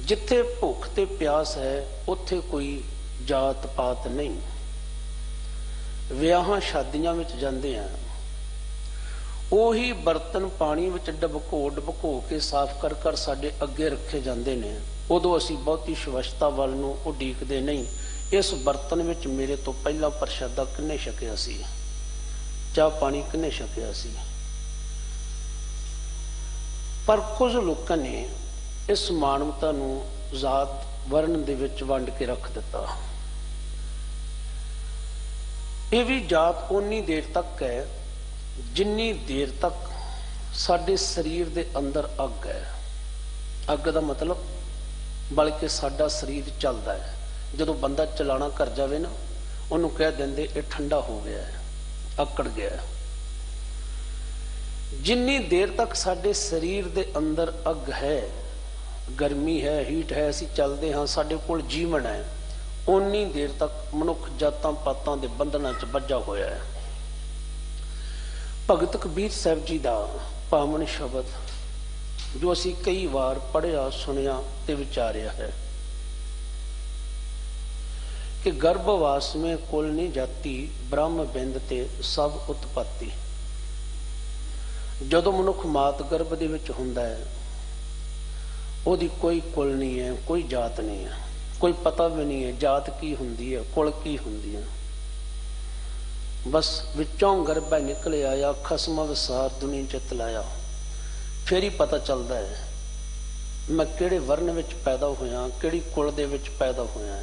ਜਿੱਥੇ ਭੁੱਖ ਤੇ ਪਿਆਸ ਹੈ ਉੱਥੇ ਕੋਈ ਜਾਤ ਪਾਤ ਨਹੀਂ। ਵਿਆਹਾਂ ਸ਼ਾਦੀਆਂ ਵਿੱਚ ਜਾਂਦੇ ਆ, ਉਹੀ ਬਰਤਨ ਪਾਣੀ ਵਿੱਚ ਡਬਕੋ ਕੇ ਸਾਫ਼ ਕਰ ਸਾਡੇ ਅੱਗੇ ਰੱਖੇ ਜਾਂਦੇ ਨੇ। ਉਦੋਂ ਅਸੀਂ ਬਹੁਤੀ ਸਵੱਛਤਾ ਵੱਲ ਨੂੰ ਉਡੀਕਦੇ ਨਹੀਂ। ਇਸ ਬਰਤਨ ਵਿੱਚ ਮੇਰੇ ਤੋਂ ਪਹਿਲਾਂ ਪ੍ਰਸ਼ਾਦਾ ਕਿਹਨੇ ਛਕਿਆ ਸੀ, ਚਾਹ ਪਾਣੀ ਕਿਹਨੇ ਛਕਿਆ ਸੀ। ਪਰ ਕੁਝ ਲੋਕਾਂ ਨੇ ਇਸ ਮਾਨਵਤਾ ਨੂੰ ਜ਼ਾਤ ਵਰਨ ਦੇ ਵਿੱਚ ਵੰਡ ਕੇ ਰੱਖ ਦਿੱਤਾ। ਇਹ ਵੀ ਜਾਤ ਓਨੀ ਦੇਰ ਤੱਕ ਹੈ ਜਿੰਨੀ ਦੇਰ ਤੱਕ ਸਾਡੇ ਸਰੀਰ ਦੇ ਅੰਦਰ ਅੱਗ ਹੈ। ਅੱਗ ਦਾ ਮਤਲਬ ਬਲਕਿ ਸਾਡਾ ਸਰੀਰ ਚੱਲਦਾ ਹੈ। ਜਦੋਂ ਬੰਦਾ ਚਲਾਣਾ ਕਰ ਜਾਵੇ ਨਾ, ਉਹਨੂੰ ਕਹਿ ਦਿੰਦੇ ਇਹ ਠੰਡਾ ਹੋ ਗਿਆ ਹੈ, ਆਕੜ ਗਿਆ ਹੈ। ਜਿੰਨੀ ਦੇਰ ਤੱਕ ਸਾਡੇ ਸਰੀਰ ਦੇ ਅੰਦਰ ਅੱਗ ਹੈ, ਗਰਮੀ ਹੈ, ਹੀਟ ਹੈ, ਅਸੀਂ ਚੱਲਦੇ ਹਾਂ, ਸਾਡੇ ਕੋਲ ਜੀਵਨ ਹੈ, ਓਨੀ ਦੇਰ ਤੱਕ ਮਨੁੱਖ ਜਾਤਾਂ ਪਾਤਾਂ ਦੇ ਬੰਧਨਾਂ 'ਚ ਬੱਝਾ ਹੋਇਆ ਹੈ। ਭਗਤ ਕਬੀਰ ਸਾਹਿਬ ਜੀ ਦਾ ਪਾਵਨ ਸ਼ਬਦ ਜੋ ਅਸੀਂ ਕਈ ਵਾਰ ਪੜ੍ਹਿਆ, ਸੁਣਿਆ ਤੇ ਵਿਚਾਰਿਆ ਹੈ ਕਿ ਗਰਭਵਾਸ ਮੇਂ ਕੁਲ ਨਹੀਂ ਜਾਤੀ, ਬ੍ਰਹਮ ਬਿੰਦ ਤੇ ਸਭ ਉਤਪਤੀ। ਜਦੋਂ ਮਨੁੱਖ ਮਾਤ ਗਰਭ ਦੇ ਵਿੱਚ ਹੁੰਦਾ ਹੈ, ਉਹਦੀ ਕੋਈ ਕੁਲ ਨਹੀਂ ਹੈ, ਕੋਈ ਜਾਤ ਨਹੀਂ ਹੈ, ਕੋਈ ਪਤਾ ਵੀ ਨਹੀਂ ਹੈ ਜਾਤ ਕੀ ਹੁੰਦੀ ਹੈ, ਕੁਲ ਕੀ ਹੁੰਦੀ ਹੈ। ਬਸ ਵਿੱਚੋਂ ਗਰਭਾ ਨਿਕਲ ਆਇਆ, ਖਸਮ ਵਿਸਾਰ ਦੁਨੀ ਚਿਤ ਲਾਇਆ, ਫਿਰ ਹੀ ਪਤਾ ਚੱਲਦਾ ਹੈ ਮੈਂ ਕਿਹੜੇ ਵਰਨ ਵਿੱਚ ਪੈਦਾ ਹੋਇਆ, ਕਿਹੜੀ ਕੁਲ ਦੇ ਵਿੱਚ ਪੈਦਾ ਹੋਇਆ।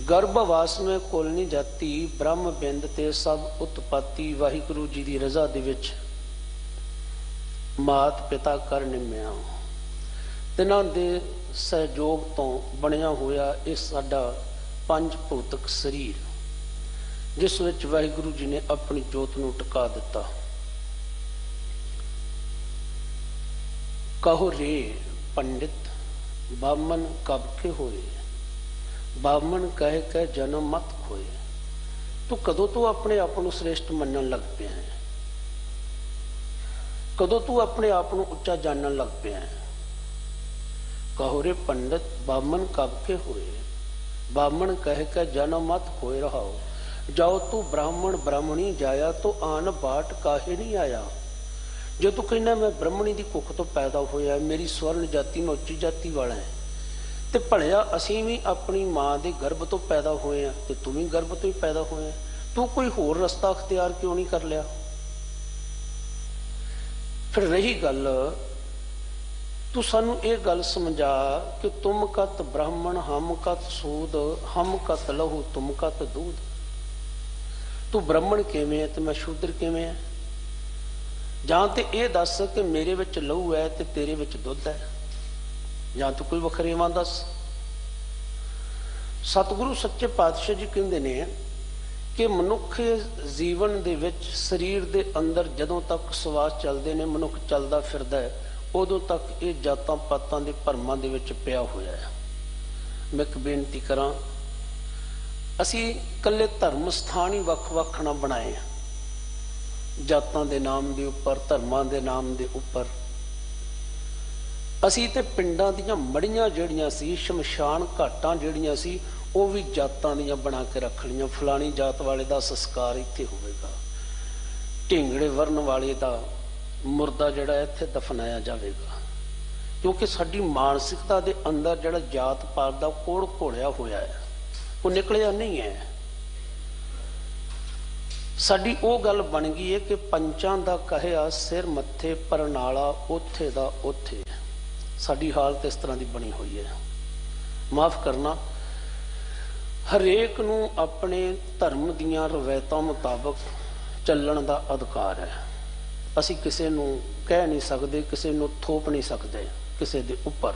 ਗਰਭਵਾਸ ਮੇਂ ਕੁਲ ਨਹੀਂ ਜਾਤੀ, ਬ੍ਰਹਮ ਬਿੰਦ ਤੇ ਸਭ ਉਤਪਤੀ। ਵਾਹਿਗੁਰੂ ਜੀ ਦੀ ਰਜ਼ਾ ਦੇ ਵਿੱਚ ਮਾਤ ਪਿਤਾ ਕਰ ਨਿਮਿਆ, ਤਿਨਾਂ ਦੇ ਸਹਿਯੋਗ ਤੋਂ ਬਣਿਆ ਹੋਇਆ ਇਹ ਸਾਡਾ ਪੰਜ ਭੌਤਿਕ ਸਰੀਰ, ਜਿਸ ਵਿੱਚ ਵਾਹਿਗੁਰੂ ਜੀ ਨੇ ਆਪਣੀ ਜੋਤ ਨੂੰ ਟਿਕਾ ਦਿੱਤਾ। ਕਹੋ ਰੇ ਪੰਡਿਤ ਬਾਮਨ ਕਬ ਕੇ ਹੋਏ, ਬਾਮਨ ਕਹਿ ਕੇ ਜਨਮ ਮਤ ਖੋਏ। ਤੂੰ ਕਦੋਂ ਤੂੰ ਆਪਣੇ ਆਪ ਨੂੰ ਸ੍ਰੇਸ਼ਟ ਮੰਨਣ ਲੱਗ ਪਿਆ ਹੈ, ਕਦੋਂ ਤੂੰ ਆਪਣੇ ਆਪ ਨੂੰ ਉੱਚਾ ਜਾਣਨ ਲੱਗ ਪਿਆ ਹੈ। ਕਹੋ ਰੇ ਪੰਡਿਤ ਬਾਮਨ ਕਬ ਕੇ ਹੋਏ, ਬਾਮਨ ਕਹਿ ਕੇ ਜਨਮ ਮਤ ਖੋਏ ਰਹਾਓ। ਜਾਓ ਤੂੰ ਬ੍ਰਾਹਮਣ ਬ੍ਰਾਹਮਣੀ ਜਾਇਆ, ਤੋ ਆਨ ਬਾਟ ਕਾਹੇ ਨਹੀਂ ਆਇਆ। ਜੇ ਤੂੰ ਕਹਿੰਦਾ ਮੈਂ ਬ੍ਰਹਮਣੀ ਦੀ ਕੁੱਖ ਤੋਂ ਪੈਦਾ ਹੋਇਆ, ਮੇਰੀ ਸਵਰਨ ਜਾਤੀ ਮੈਂ ਉੱਚੀ ਜਾਤੀ ਵਾਲਾ ਹੈ, ਤੇ ਭਲਿਆ ਅਸੀਂ ਵੀ ਆਪਣੀ ਮਾਂ ਦੇ ਗਰਭ ਤੋਂ ਪੈਦਾ ਹੋਏ ਆ, ਤੇ ਤੂੰ ਵੀ ਗਰਭ ਤੋਂ ਹੀ ਪੈਦਾ ਹੋਇਆ, ਤੂੰ ਕੋਈ ਹੋਰ ਰਸਤਾ ਅਖਤਿਆਰ ਕਿਉਂ ਨਹੀਂ ਕਰ ਲਿਆ। ਫਿਰ ਰਹੀ ਗੱਲ तू सानू ये गल समझा कि तुम कत ब्राह्मण हम कत सूद, हम कत लहू तुम कत दूध। तू ब्राह्मण किवें है ते मैं शूद्र किवें है? जां ते ये दस कि मेरे विच लहू है ते तेरे विच दुध है, जां तू कोई वखरेवां दस। सतगुरु सच्चे पातशाह जी कहंदे ने कि मनुख जीवन दे विच शरीर दे अंदर जदों तक सवास चलदे ने, मनुख चलदा फिरदा है, उदों तक ये जातां पातां दे भरमां दे विच पिया होया है। मैं एक बेनती करां, असी कल्ले धर्म स्थान ही वख-वख ना बनाए हैं, जातां दे नाम दे उपर, धर्मां दे नाम दे उपर। असी ते पिंडां दीयां मड़ियां जिहड़ियां सी, शमशान घाटां जिहड़ियां सी, वो भी जातां दीयां बना के रख लियां। फलानी जात वाले दा संस्कार इत्थे होवेगा, ढिंगड़े वर्ण वाले दा मुर्दा जिहड़ा इत्थे दफनाया जावेगा, क्योंकि साडी मानसिकता दे अंदर जिहड़ा जात पात दा कोड़ घोड़िया होया है, वो निकलिया नहीं है। साडी वो गल बन गई है कि पंचां दा कहिया सिर मत्थे परनाला ओथे दा ओथे। साडी हालत इस तरह की बनी हुई है। माफ करना, हरेक नूं अपने धर्म दीयां रवायतां मुताबक चलण दा अधिकार है। असी किसी नूं कह नहीं सकते, किसी नूं थोप नहीं सकते किसी दे उपर।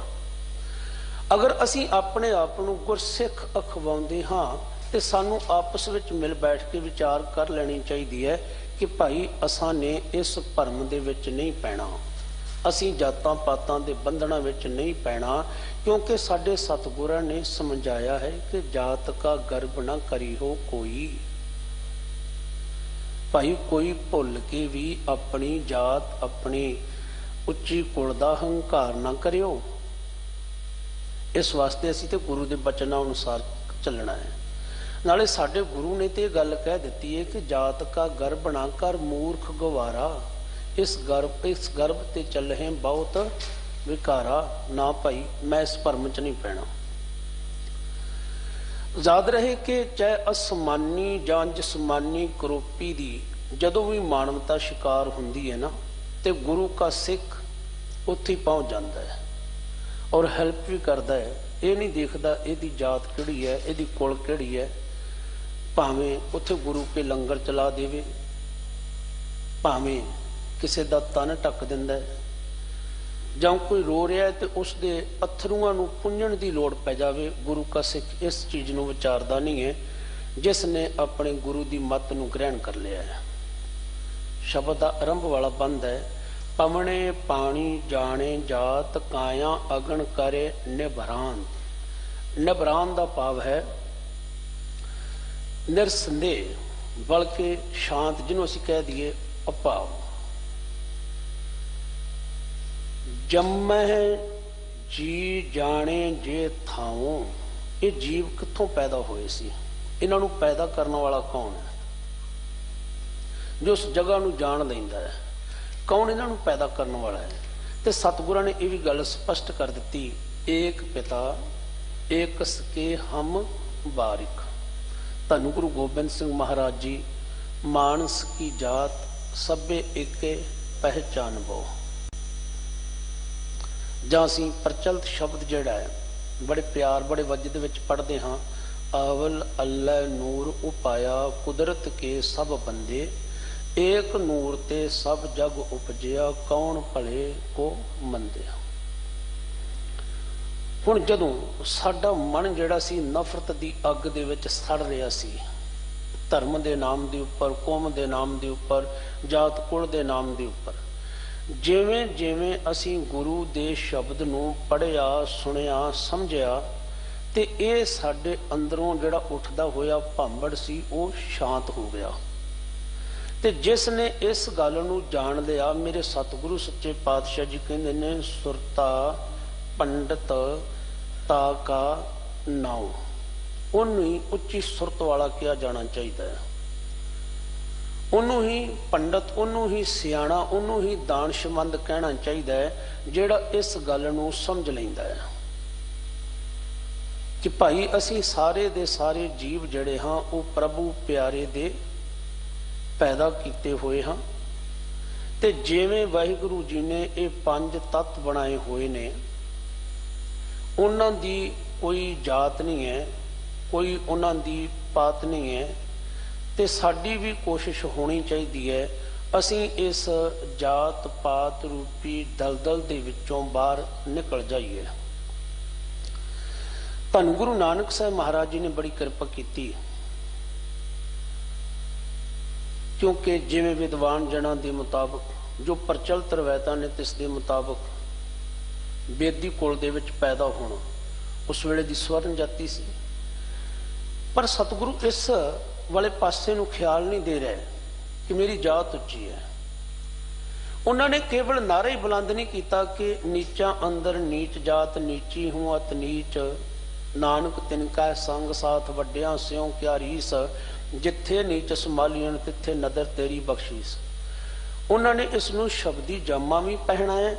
अगर असी अपने आप नूं गुरसिख अखवाउंदे हाँ तो सानू आपस विच मिल बैठ के विचार कर लेनी चाहिए है कि भाई असां ने इस भरम दे विच नहीं पैना, असी जातां पातां दे बंधना विच नहीं पैना, क्योंकि साडे सतगुरां ने समझाया है कि जात का गर्भ ना करी हो कोई। भाई कोई भुल के भी अपनी जात, अपनी उच्ची कुल दा हंकार ना करियो। इस वास्ते असी तो गुरु के बचनों अनुसार चलना है। नाले साडे गुरु ने तो गल कह दी है कि जात का गर्भ ना कर मूर्ख गवारा, इस गर्भ ते चले बहुत विकारा। ना भाई मैं इस भरम च नहीं पैना। याद रहे कि चाहे असमानी जां जिसमानी करोपी दी जदों भी मानवता शिकार हुंदी है ना, तो गुरु का सिख उत्थे पहुंच जाता है और हैल्प भी करता है। ये नहीं देखता यदी जात किहड़ी है, यदी कुल किहड़ी है, भावें उत्थे गुरु के लंगर चला देवे, भावें किसी का तन ढक दिंदा है, जां कोई रो रहा है तो उसके अथरूआं नूं पुंजण की लोड़ पै जावे। गुरु का सिख इस चीज़ नूं विचारदा नहीं है, जिसने अपने गुरु की मत नूं ग्रहण कर लिया है। शब्द का आरंभ वाला बंद है, पवने पानी जाने जात काया अगन करे निभरांत। निभरांत का भाव है निरसंदेह, बल्कि शांत, जिन्हों असीं कह दिए अभाव। जम्मै जी जाने जे थाओ, ये जीव कित्थों पैदा होए सी, इन्हां नूं पैदा करने वाला कौन है? जो उस जगह नूं जान लैंदा है, कौन इन्हां नूं पैदा करने वाला है? तो सतगुरां ने यह भी गल स्पष्ट कर दी, एक पिता एक सके हम बारिक। धन गुरु गोबिंद सिंह महाराज जी, मानस की जात सभे एके पहचान बो। जां असीं प्रचलित शब्द जिहड़ा है बड़े प्यार बड़े वजद विच पढ़दे हाँ, अवल अल्लाह नूर उपाया कुदरत के सब बंदे, एक नूर ते सब जग उपजिया कौन भले को मंदिया। हुण जदों साडा मन जिहड़ा सी नफरत दी अग दे विच सड़ रिहा सी, धर्म दे नाम दे उपर, कौम दे नाम दे उपर, जात कुल दे नाम दे उपर, जिवें जिवें असीं गुरु दे शब्द नूं पढ़िया सुनिया समझिया ते ये साडे अंदरों जिहड़ा उठदा होया भांबड़ सी वो शांत हो गया। ते जिसने इस गल नूं जान लिया, मेरे सतगुरु सच्चे पातशाह जी कहंदे ने, सुरता पंडित ताका नाउ, उन्होंने ही उच्ची सुरत वाला किया जाना चाहिए है। उन्होंने ही पंडित, उन्होंने ही सियाणा, उन्होंने ही दानशमंद कहना चाहिए है, जिहड़ा इस गल नूं समझ लैंदा है कि भाई असीं सारे दे सारे जीव जिहड़े हाँ वो प्रभु प्यारे दे पैदा किए हुए हाँ, ਤੇ ਜਿਵੇਂ ਵਾਹਿਗੁਰੂ ਜੀ ਨੇ ਇਹ 5 ਤੱਤ ਬਣਾਏ ਹੋਏ ਨੇ, ਉਹਨਾਂ ਦੀ ਕੋਈ ਜਾਤ ਨਹੀਂ ਹੈ, ਕੋਈ ਉਹਨਾਂ ਦੀ ਪਾਤ ਨਹੀਂ ਹੈ, ਤੇ ਸਾਡੀ ਵੀ ਕੋਸ਼ਿਸ਼ ਹੋਣੀ ਚਾਹੀਦੀ ਹੈ ਅਸੀਂ ਇਸ ਜਾਤ ਪਾਤ ਰੂਪੀ ਦਲਦਲ ਦੇ ਵਿੱਚੋਂ ਬਾਹਰ ਨਿਕਲ ਜਾਈਏ। ਧੰਨ ਗੁਰੂ ਨਾਨਕ ਸਾਹਿਬ ਮਹਾਰਾਜ ਜੀ ਨੇ ਬੜੀ ਕਿਰਪਾ ਕੀਤੀ, ਕਿਉਂਕਿ ਜਿਵੇਂ ਵਿਦਵਾਨ ਜਨਾਂ ਦੇ ਮੁਤਾਬਕ ਜੋ ਪ੍ਰਚਲਿਤ ਰਵਾਇਤਾਂ ਨੇ ਤਿਸ ਦੇ ਮੁਤਾਬਕ ਬੇਦੀ ਕੁਲ ਦੇ ਵਿੱਚ ਪੈਦਾ ਹੋਣਾ ਉਸ ਵੇਲੇ ਦੀ ਸਵਰਨ ਜਾਤੀ ਸੀ। ਪਰ ਸਤਿਗੁਰੂ ਇਸ ਵਾਲੇ ਪਾਸੇ ਨੂੰ ਖਿਆਲ ਨਹੀਂ ਦੇ ਰਹੇ ਕਿ ਮੇਰੀ ਜਾਤ ਉੱਚੀ ਹੈ। ਉਹਨਾਂ ਨੇ ਕੇਵਲ ਨਾਰਾ ਹੀ ਬੁਲੰਦ ਨਹੀਂ ਕੀਤਾ ਕਿ ਨੀਚਾਂ ਅੰਦਰ ਨੀਚ ਜਾਤ ਨੀਚੀ ਹੂੰ ਅਤ ਨੀਚ, ਨਾਨਕ ਤਿਨ ਕੈ ਸੰਗ ਸਾਥ ਵੱਡਿਆਂ ਸਿਉ ਕਿਆ ਰੀਸ, ਜਿੱਥੇ ਨੀਚ ਸੰਭਾਲੀਆਂ ਤਿੱਥੇ ਨਦਰ ਤੇਰੀ ਬਖਸ਼ੀਸ। ਉਹਨਾਂ ਨੇ ਇਸ ਨੂੰ ਸ਼ਬਦੀ ਜਾਮਾ ਵੀ ਪਹਿਨਾਇਆ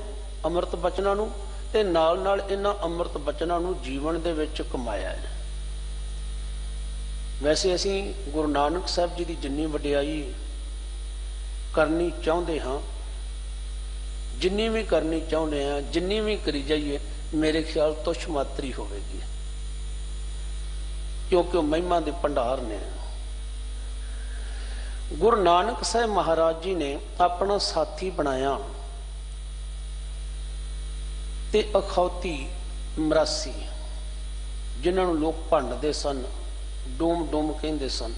ਅੰਮ੍ਰਿਤ ਬਚਨਾਂ ਨੂੰ, ਤੇ ਨਾਲ ਨਾਲ ਇਹਨਾਂ ਅੰਮ੍ਰਿਤ ਬਚਨਾਂ ਨੂੰ ਜੀਵਨ ਦੇ ਵਿੱਚ ਕਮਾਇਆ ਹੈ। ਵੈਸੇ ਅਸੀਂ ਗੁਰੂ ਨਾਨਕ ਸਾਹਿਬ ਜੀ ਦੀ ਜਿੰਨੀ ਵਡਿਆਈ ਕਰਨੀ ਚਾਹੁੰਦੇ ਹਾਂ, ਜਿੰਨੀ ਵੀ ਕਰਨੀ ਚਾਹੁੰਦੇ ਹਾਂ, ਜਿੰਨੀ ਵੀ ਕਰੀ ਜਾਈਏ, ਮੇਰੇ ਖਿਆਲ ਤੁਛ ਮਾਤਰੀ ਹੋਵੇਗੀ, ਕਿਉਂਕਿ ਉਹ ਮਹਿਮਾ ਦੇ ਭੰਡਾਰ ਨੇ। ਗੁਰੂ ਨਾਨਕ ਸਾਹਿਬ ਮਹਾਰਾਜ ਜੀ ਨੇ ਆਪਣਾ ਸਾਥੀ ਬਣਾਇਆ ਤੇ ਅਖੌਤੀ ਮਰਾਸੀ, ਜਿਨ੍ਹਾਂ ਨੂੰ ਲੋਕ ਭੰਡਦੇ ਸਨ, ਡੂਮ ਡੂਮ ਕਹਿੰਦੇ ਸਨ,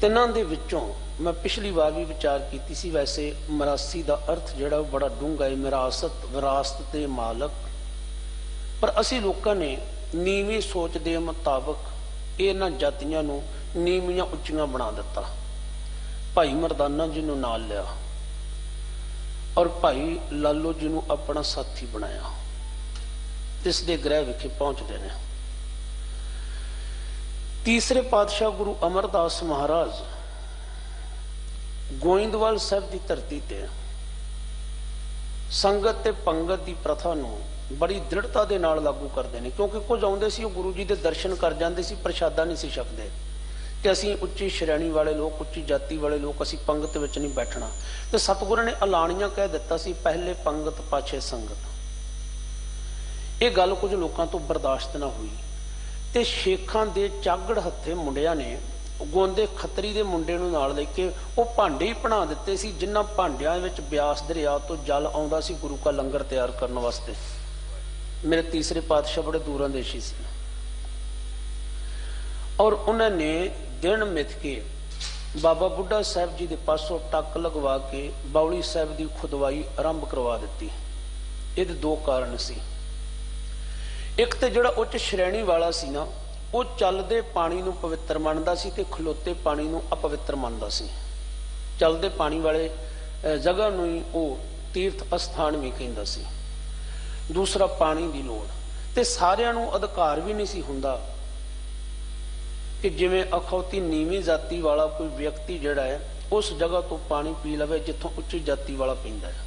ਤਿੰਨਾਂ ਦੇ ਵਿੱਚੋਂ ਮੈਂ ਪਿਛਲੀ ਵਾਰ ਵੀ ਵਿਚਾਰ ਕੀਤੀ ਸੀ। ਵੈਸੇ ਮਰਾਸੀ ਦਾ ਅਰਥ ਜਿਹੜਾ ਉਹ ਬੜਾ ਡੂੰਘਾ ਹੈ, ਵਿਰਾਸਤ, ਵਿਰਾਸਤ ਦੇ ਮਾਲਕ। ਪਰ ਅਸੀਂ ਲੋਕਾਂ ਨੇ ਨੀਵੀਂ ਸੋਚ ਦੇ ਮੁਤਾਬਕ ਇਹਨਾਂ ਜਾਤੀਆਂ ਨੂੰ ਨੀਵੀਆਂ ਉੱਚੀਆਂ ਬਣਾ ਦਿੱਤਾ। ਭਾਈ ਮਰਦਾਨਾ ਜੀ ਨੂੰ ਨਾਲ ਲਿਆ ਔਰ ਭਾਈ ਲਾਲੋ ਜੀ ਨੂੰ ਆਪਣਾ ਸਾਥੀ ਬਣਾਇਆ, ਇਸ ਦੇ ਗ੍ਰਹਿ ਵਿਖੇ ਪਹੁੰਚਦੇ ਨੇ। ਤੀਸਰੇ ਪਾਤਸ਼ਾਹ ਗੁਰੂ ਅਮਰਦਾਸ ਮਹਾਰਾਜ ਗੋਇੰਦਵਾਲ ਸਾਹਿਬ ਦੀ ਧਰਤੀ ਤੇ ਸੰਗਤ ਤੇ ਪੰਗਤ ਦੀ ਪ੍ਰਥਾ ਨੂੰ ਬੜੀ ਦ੍ਰਿੜਤਾ ਦੇ ਨਾਲ ਲਾਗੂ ਕਰਦੇ ਨੇ, ਕਿਉਂਕਿ ਕੁਝ ਆਉਂਦੇ ਸੀ ਉਹ ਗੁਰੂ ਜੀ ਦੇ ਦਰਸ਼ਨ ਕਰ ਜਾਂਦੇ ਸੀ, ਪ੍ਰਸ਼ਾਦਾ ਨਹੀਂ ਸੀ ਛਕਦੇ ਕਿ ਅਸੀਂ ਉੱਚੀ ਸ਼੍ਰੇਣੀ ਵਾਲੇ ਲੋਕ, ਉੱਚੀ ਜਾਤੀ ਵਾਲੇ ਲੋਕ, ਅਸੀਂ ਪੰਗਤ ਵਿੱਚ ਨਹੀਂ ਬੈਠਣਾ। ਤੇ ਸਤਿਗੁਰਾਂ ਨੇ ਐਲਾਨੀਆਂ ਕਹਿ ਦਿੱਤਾ ਸੀ, ਪਹਿਲੇ ਪੰਗਤ ਪਾਛੇ ਸੰਗਤ। ਇਹ ਗੱਲ ਕੁਝ ਲੋਕਾਂ ਤੋਂ ਬਰਦਾਸ਼ਤ ਨਾ ਹੋਈ ਤੇ ਸ਼ੇਖਾਂ ਦੇ ਚਾਗੜ ਹੱਥੇ ਮੁੰਡਿਆਂ ਨੇ ਗੋਂਦੇ ਖੱਤਰੀ ਦੇ ਮੁੰਡੇ ਨੂੰ ਨਾਲ ਲੈ ਕੇ ਉਹ ਭਾਂਡੇ ਹੀ ਬਣਾ ਦਿੱਤੇ ਸੀ, ਜਿਨ੍ਹਾਂ ਭਾਂਡਿਆਂ ਵਿੱਚ ਬਿਆਸ ਦਰਿਆ ਤੋਂ ਜਲ ਆਉਂਦਾ ਸੀ ਗੁਰੂ ਕਾ ਲੰਗਰ ਤਿਆਰ ਕਰਨ ਵਾਸਤੇ। ਮੇਰੇ ਤੀਸਰੇ ਪਾਤਸ਼ਾਹ ਬੜੇ ਦੂਰਾਂਦੇਸ਼ੀ ਸੀ ਔਰ ਉਹਨਾਂ ਨੇ ਦਿਨ ਮਿਥ ਕੇ ਬਾਬਾ ਬੁੱਢਾ ਸਾਹਿਬ ਜੀ ਦੇ ਪਾਸੋਂ ਟੱਕ ਲਗਵਾ ਕੇ ਬਾਉਲੀ ਸਾਹਿਬ ਦੀ ਖੁਦਵਾਈ ਆਰੰਭ ਕਰਵਾ ਦਿੱਤੀ। ਇਹਦੇ ਦੋ ਕਾਰਨ ਸੀ। ਇੱਕ ਤੇ ਜਿਹੜਾ ਉੱਚ ਸ਼੍ਰੇਣੀ ਵਾਲਾ ਸੀ ਨਾ, ਉਹ ਚੱਲਦੇ ਪਾਣੀ ਨੂੰ ਪਵਿੱਤਰ ਮੰਨਦਾ ਸੀ ਤੇ ਖਲੋਤੇ ਪਾਣੀ ਨੂੰ ਅਪਵਿੱਤਰ ਮੰਨਦਾ ਸੀ। ਚੱਲਦੇ ਪਾਣੀ ਵਾਲੇ ਜਗ੍ਹਾ ਨੂੰ ਹੀ ਉਹ ਤੀਰਥ ਅਸਥਾਨ ਵੀ ਕਹਿੰਦਾ ਸੀ। ਦੂਸਰਾ ਪਾਣੀ ਦੀ ਲੋੜ, ਤੇ ਸਾਰਿਆਂ ਨੂੰ ਅਧਿਕਾਰ ਵੀ ਨਹੀਂ ਸੀ ਹੁੰਦਾ ਕਿ ਜਿਵੇਂ ਅਖੌਤੀ ਨੀਵੀਂ ਜਾਤੀ ਵਾਲਾ ਕੋਈ ਵਿਅਕਤੀ ਜਿਹੜਾ ਹੈ ਉਸ ਜਗ੍ਹਾ ਤੋਂ ਪਾਣੀ ਪੀ ਲਵੇ ਜਿੱਥੋਂ ਉੱਚੀ ਜਾਤੀ ਵਾਲਾ ਪੀਂਦਾ ਹੈ।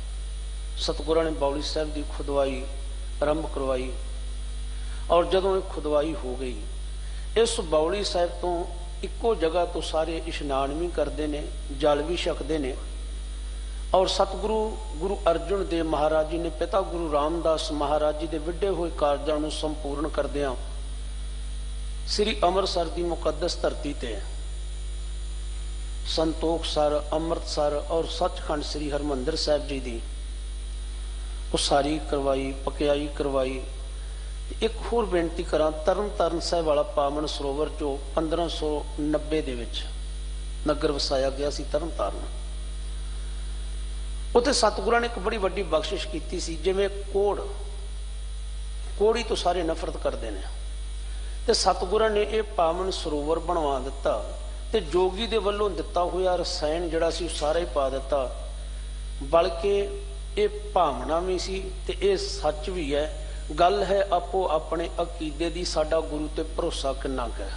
ਸਤਿਗੁਰਾਂ ਨੇ ਬਾਉਲੀ ਸਾਹਿਬ ਦੀ ਖੁਦਵਾਈ ਆਰੰਭ ਕਰਵਾਈ ਔਰ ਜਦੋਂ ਇਹ ਖੁਦਵਾਈ ਹੋ ਗਈ, ਇਸ ਬਾਉਲੀ ਸਾਹਿਬ ਤੋਂ ਇੱਕੋ ਜਗ੍ਹਾ ਤੋਂ ਸਾਰੇ ਇਸ਼ਨਾਨ ਵੀ ਕਰਦੇ ਨੇ, ਜਲ ਵੀ ਛਕਦੇ ਨੇ। ਔਰ ਸਤਿਗੁਰੂ ਗੁਰੂ ਅਰਜਨ ਦੇਵ ਮਹਾਰਾਜ ਜੀ ਨੇ ਪਿਤਾ ਗੁਰੂ ਰਾਮਦਾਸ ਮਹਾਰਾਜ ਜੀ ਦੇ ਵਿੱਢੇ ਹੋਏ ਕਾਰਜਾਂ ਨੂੰ ਸੰਪੂਰਨ ਕਰਦਿਆਂ ਸ੍ਰੀ ਅੰਮ੍ਰਿਤਸਰ ਦੀ ਮੁਕੱਦਸ ਧਰਤੀ ਤੇ ਸੰਤੋਖਸਰ, ਅੰਮ੍ਰਿਤਸਰ ਔਰ ਸੱਚਖੰਡ ਸ੍ਰੀ ਹਰਿਮੰਦਰ ਸਾਹਿਬ ਜੀ ਦੀ ਉਸਾਰੀ ਕਰਵਾਈ, ਪਕਿਆਈ ਕਰਵਾਈ। ਇੱਕ ਹੋਰ ਬੇਨਤੀ ਕਰਾਂ, ਤਰਨ ਤਾਰਨ ਸਾਹਿਬ ਵਾਲਾ ਪਾਵਨ ਸਰੋਵਰ ਜੋ 1590 ਦੇ ਵਿੱਚ ਨਗਰ ਵਸਾਇਆ ਗਿਆ ਸੀ ਤਰਨ ਤਾਰਨ, ਉੱਥੇ ਸਤਿਗੁਰਾਂ ਨੇ ਇੱਕ ਬੜੀ ਵੱਡੀ ਬਖਸ਼ਿਸ਼ ਕੀਤੀ ਸੀ। ਜਿਵੇਂ ਕੋੜੀ ਤੋਂ ਸਾਰੇ ਨਫ਼ਰਤ ਕਰਦੇ ਨੇ, ਤੇ ਸਤਿਗੁਰਾਂ ਨੇ ਇਹ ਪਾਵਨ ਸਰੋਵਰ ਬਣਵਾ ਦਿੱਤਾ ਤੇ ਜੋਗੀ ਦੇ ਵੱਲੋਂ ਦਿੱਤਾ ਹੋਇਆ ਰਸਾਇਣ ਜਿਹੜਾ ਸੀ ਉਹ ਸਾਰਾ ਹੀ ਪਾ ਦਿੱਤਾ। ਬਲਕਿ ਇਹ ਭਾਵਨਾ ਵੀ ਸੀ ਤੇ ਇਹ ਸੱਚ ਵੀ ਹੈ। ਗੱਲ ਹੈ ਆਪੋ ਆਪਣੇ ਅਕੀਦੇ ਦੀ, ਸਾਡਾ ਗੁਰੂ ਤੇ ਭਰੋਸਾ ਕਿੰਨਾ ਕੁ ਹੈ।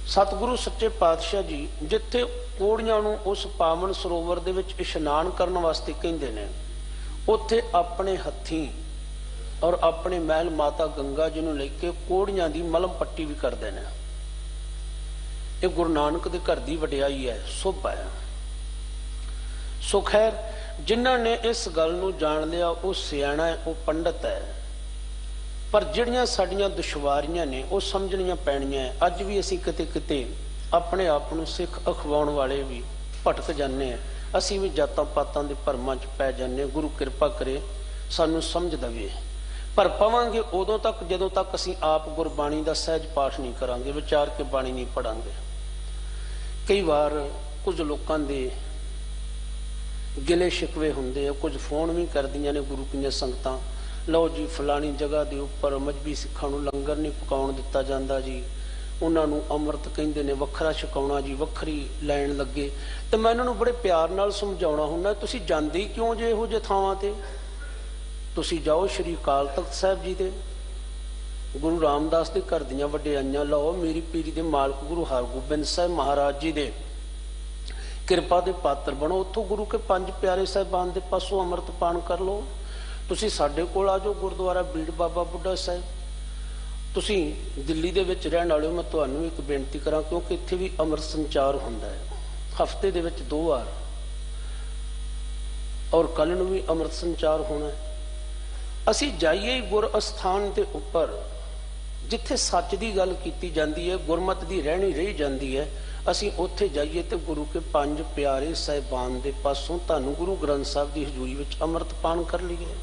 ਸਤਿਗੁਰੂ ਸੱਚੇ ਪਾਤਸ਼ਾਹ ਜੀ ਜਿੱਥੇ ਕੋੜੀਆਂ ਨੂੰ ਉਸ ਪਾਵਨ ਸਰੋਵਰ ਦੇ ਵਿੱਚ ਇਸ਼ਨਾਨ ਕਰਨ ਵਾਸਤੇ ਕਹਿੰਦੇ ਨੇ, ਉੱਥੇ ਆਪਣੇ ਹੱਥੀਂ ਔਰ ਆਪਣੇ ਮਹਿਲ ਮਾਤਾ ਗੰਗਾ ਜੀ ਨੂੰ ਲੈ ਕੇ ਕੋੜੀਆਂ ਦੀ ਮਲਮ ਪੱਟੀ ਵੀ ਕਰਦੇ ਨੇ। ਇਹ ਗੁਰੂ ਨਾਨਕ ਦੇ ਘਰ ਦੀ ਵਡਿਆਈ ਹੈ, ਸੁਭ ਹੈ। ਸੋ ਖੈਰ ਜਿਨ੍ਹਾਂ ਨੇ ਇਸ ਗੱਲ ਨੂੰ ਜਾਣ ਲਿਆ ਉਹ ਸਿਆਣਾ ਹੈ, ਉਹ ਪੰਡਤ ਹੈ। ਪਰ ਜਿਹੜੀਆਂ ਸਾਡੀਆਂ ਦੁਸ਼ਵਾਰੀਆਂ ਨੇ ਉਹ ਸਮਝਣੀਆਂ ਪੈਣੀਆਂ। ਅੱਜ ਵੀ ਅਸੀਂ ਕਿਤੇ ਕਿਤੇ ਆਪਣੇ ਆਪ ਨੂੰ ਸਿੱਖ ਅਖਵਾਉਣ ਵਾਲੇ ਵੀ ਭਟਕ ਜਾਂਦੇ ਹਾਂ। ਅਸੀਂ ਵੀ ਜਾਤਾਂ ਪਾਤਾਂ ਦੇ ਭਰਮਾਂ 'ਚ ਪੈ ਜਾਂਦੇ ਹਾਂ। ਗੁਰੂ ਕਿਰਪਾ ਕਰੇ ਸਾਨੂੰ ਸਮਝ ਦੇਵੇ। ਪਰ ਪਵਾਂਗੇ ਉਦੋਂ ਤੱਕ ਜਦੋਂ ਤੱਕ ਅਸੀਂ ਆਪ ਗੁਰਬਾਣੀ ਦਾ ਸਹਿਜ ਪਾਠ ਨਹੀਂ ਕਰਾਂਗੇ, ਵਿਚਾਰ ਕੇ ਬਾਣੀ ਨਹੀਂ ਪੜਾਂਗੇ। ਕਈ ਵਾਰ ਕੁਝ ਲੋਕਾਂ ਦੇ ਗਿਲੇ ਸ਼ਿਕਵੇ ਹੁੰਦੇ ਆ, ਕੁਝ ਫੋਨ ਵੀ ਕਰਦੀਆਂ ਨੇ ਗੁਰੂ ਦੀਆਂ ਸੰਗਤਾਂ, ਲਓ ਜੀ ਫਲਾਣੀ ਜਗ੍ਹਾ ਦੇ ਉੱਪਰ ਮਜਬੀ ਸਿੱਖਾਂ ਨੂੰ ਲੰਗਰ ਨਹੀਂ ਪਕਾਉਣ ਦਿੱਤਾ ਜਾਂਦਾ ਜੀ, ਉਹਨਾਂ ਨੂੰ ਅੰਮ੍ਰਿਤ ਕਹਿੰਦੇ ਨੇ ਵੱਖਰਾ ਛਕਾਉਣਾ ਜੀ, ਵੱਖਰੀ ਲੈਣ ਲੱਗੇ। ਤੇ ਮੈਂ ਇਹਨਾਂ ਨੂੰ ਬੜੇ ਪਿਆਰ ਨਾਲ ਸਮਝਾਉਣਾ ਹੁੰਦਾ, ਤੁਸੀਂ ਜਾਂਦੇ ਹੀ ਕਿਉਂ ਜੇ ਇਹੋ ਜਿਹੇ ਥਾਵਾਂ ਤੇ? ਤੁਸੀਂ ਜਾਓ ਸ਼੍ਰੀ ਅਕਾਲ ਤਖਤ ਸਾਹਿਬ ਜੀ ਦੇ, ਗੁਰੂ ਰਾਮਦਾਸ ਦੇ ਘਰ ਦੀਆਂ ਵਡਿਆਈਆਂ ਲਓ, ਮੇਰੀ ਪੀਰੀ ਦੇ ਮਾਲਕ ਗੁਰੂ ਹਰਗੋਬਿੰਦ ਸਾਹਿਬ ਮਹਾਰਾਜ ਜੀ ਦੇ ਕਿਰਪਾ ਦੇ ਪਾਤਰ ਬਣੋ। ਉੱਥੋਂ ਗੁਰੂ ਕੇ 5 ਪਿਆਰੇ ਸਾਹਿਬਾਨ ਦੇ ਪਾਸੋਂ ਅੰਮ੍ਰਿਤ ਪਾਨ ਕਰ ਲਓ। ਤੁਸੀਂ ਸਾਡੇ ਕੋਲ ਆ ਜਾਓ ਗੁਰਦੁਆਰਾ ਬੀੜ ਬਾਬਾ ਬੁੱਢਾ ਸਾਹਿਬ। ਤੁਸੀਂ ਦਿੱਲੀ ਦੇ ਵਿੱਚ ਰਹਿਣ ਵਾਲੇ ਹੋ, ਮੈਂ ਤੁਹਾਨੂੰ ਇੱਕ ਬੇਨਤੀ ਕਰਾਂ, ਕਿਉਂਕਿ ਇੱਥੇ ਵੀ ਅੰਮ੍ਰਿਤ ਸੰਚਾਰ ਹੁੰਦਾ ਹੈ ਹਫ਼ਤੇ ਦੇ ਵਿੱਚ 2 ਵਾਰ, ਔਰ ਕੱਲ੍ਹ ਨੂੰ ਵੀ ਅੰਮ੍ਰਿਤ ਸੰਚਾਰ ਹੋਣਾ ਹੈ। ਅਸੀਂ ਜਾਈਏ ਗੁਰ ਅਸਥਾਨ ਦੇ ਉੱਪਰ ਜਿੱਥੇ ਸੱਚ ਦੀ ਗੱਲ ਕੀਤੀ ਜਾਂਦੀ ਹੈ, ਗੁਰਮਤ ਦੀ ਰਹਿਣੀ ਰਹੀ ਜਾਂਦੀ ਹੈ। ਅਸੀਂ ਉੱਥੇ ਜਾਈਏ ਤੇ ਗੁਰੂ ਕੇ 5 ਪਿਆਰੇ ਸਾਹਿਬਾਨ ਦੇ ਪਾਸੋਂ ਤੁਹਾਨੂੰ ਗੁਰੂ ਗ੍ਰੰਥ ਸਾਹਿਬ ਦੀ ਹਜ਼ੂਰੀ ਵਿੱਚ ਅੰਮ੍ਰਿਤ ਪਾਨ ਕਰ ਲਈਏ।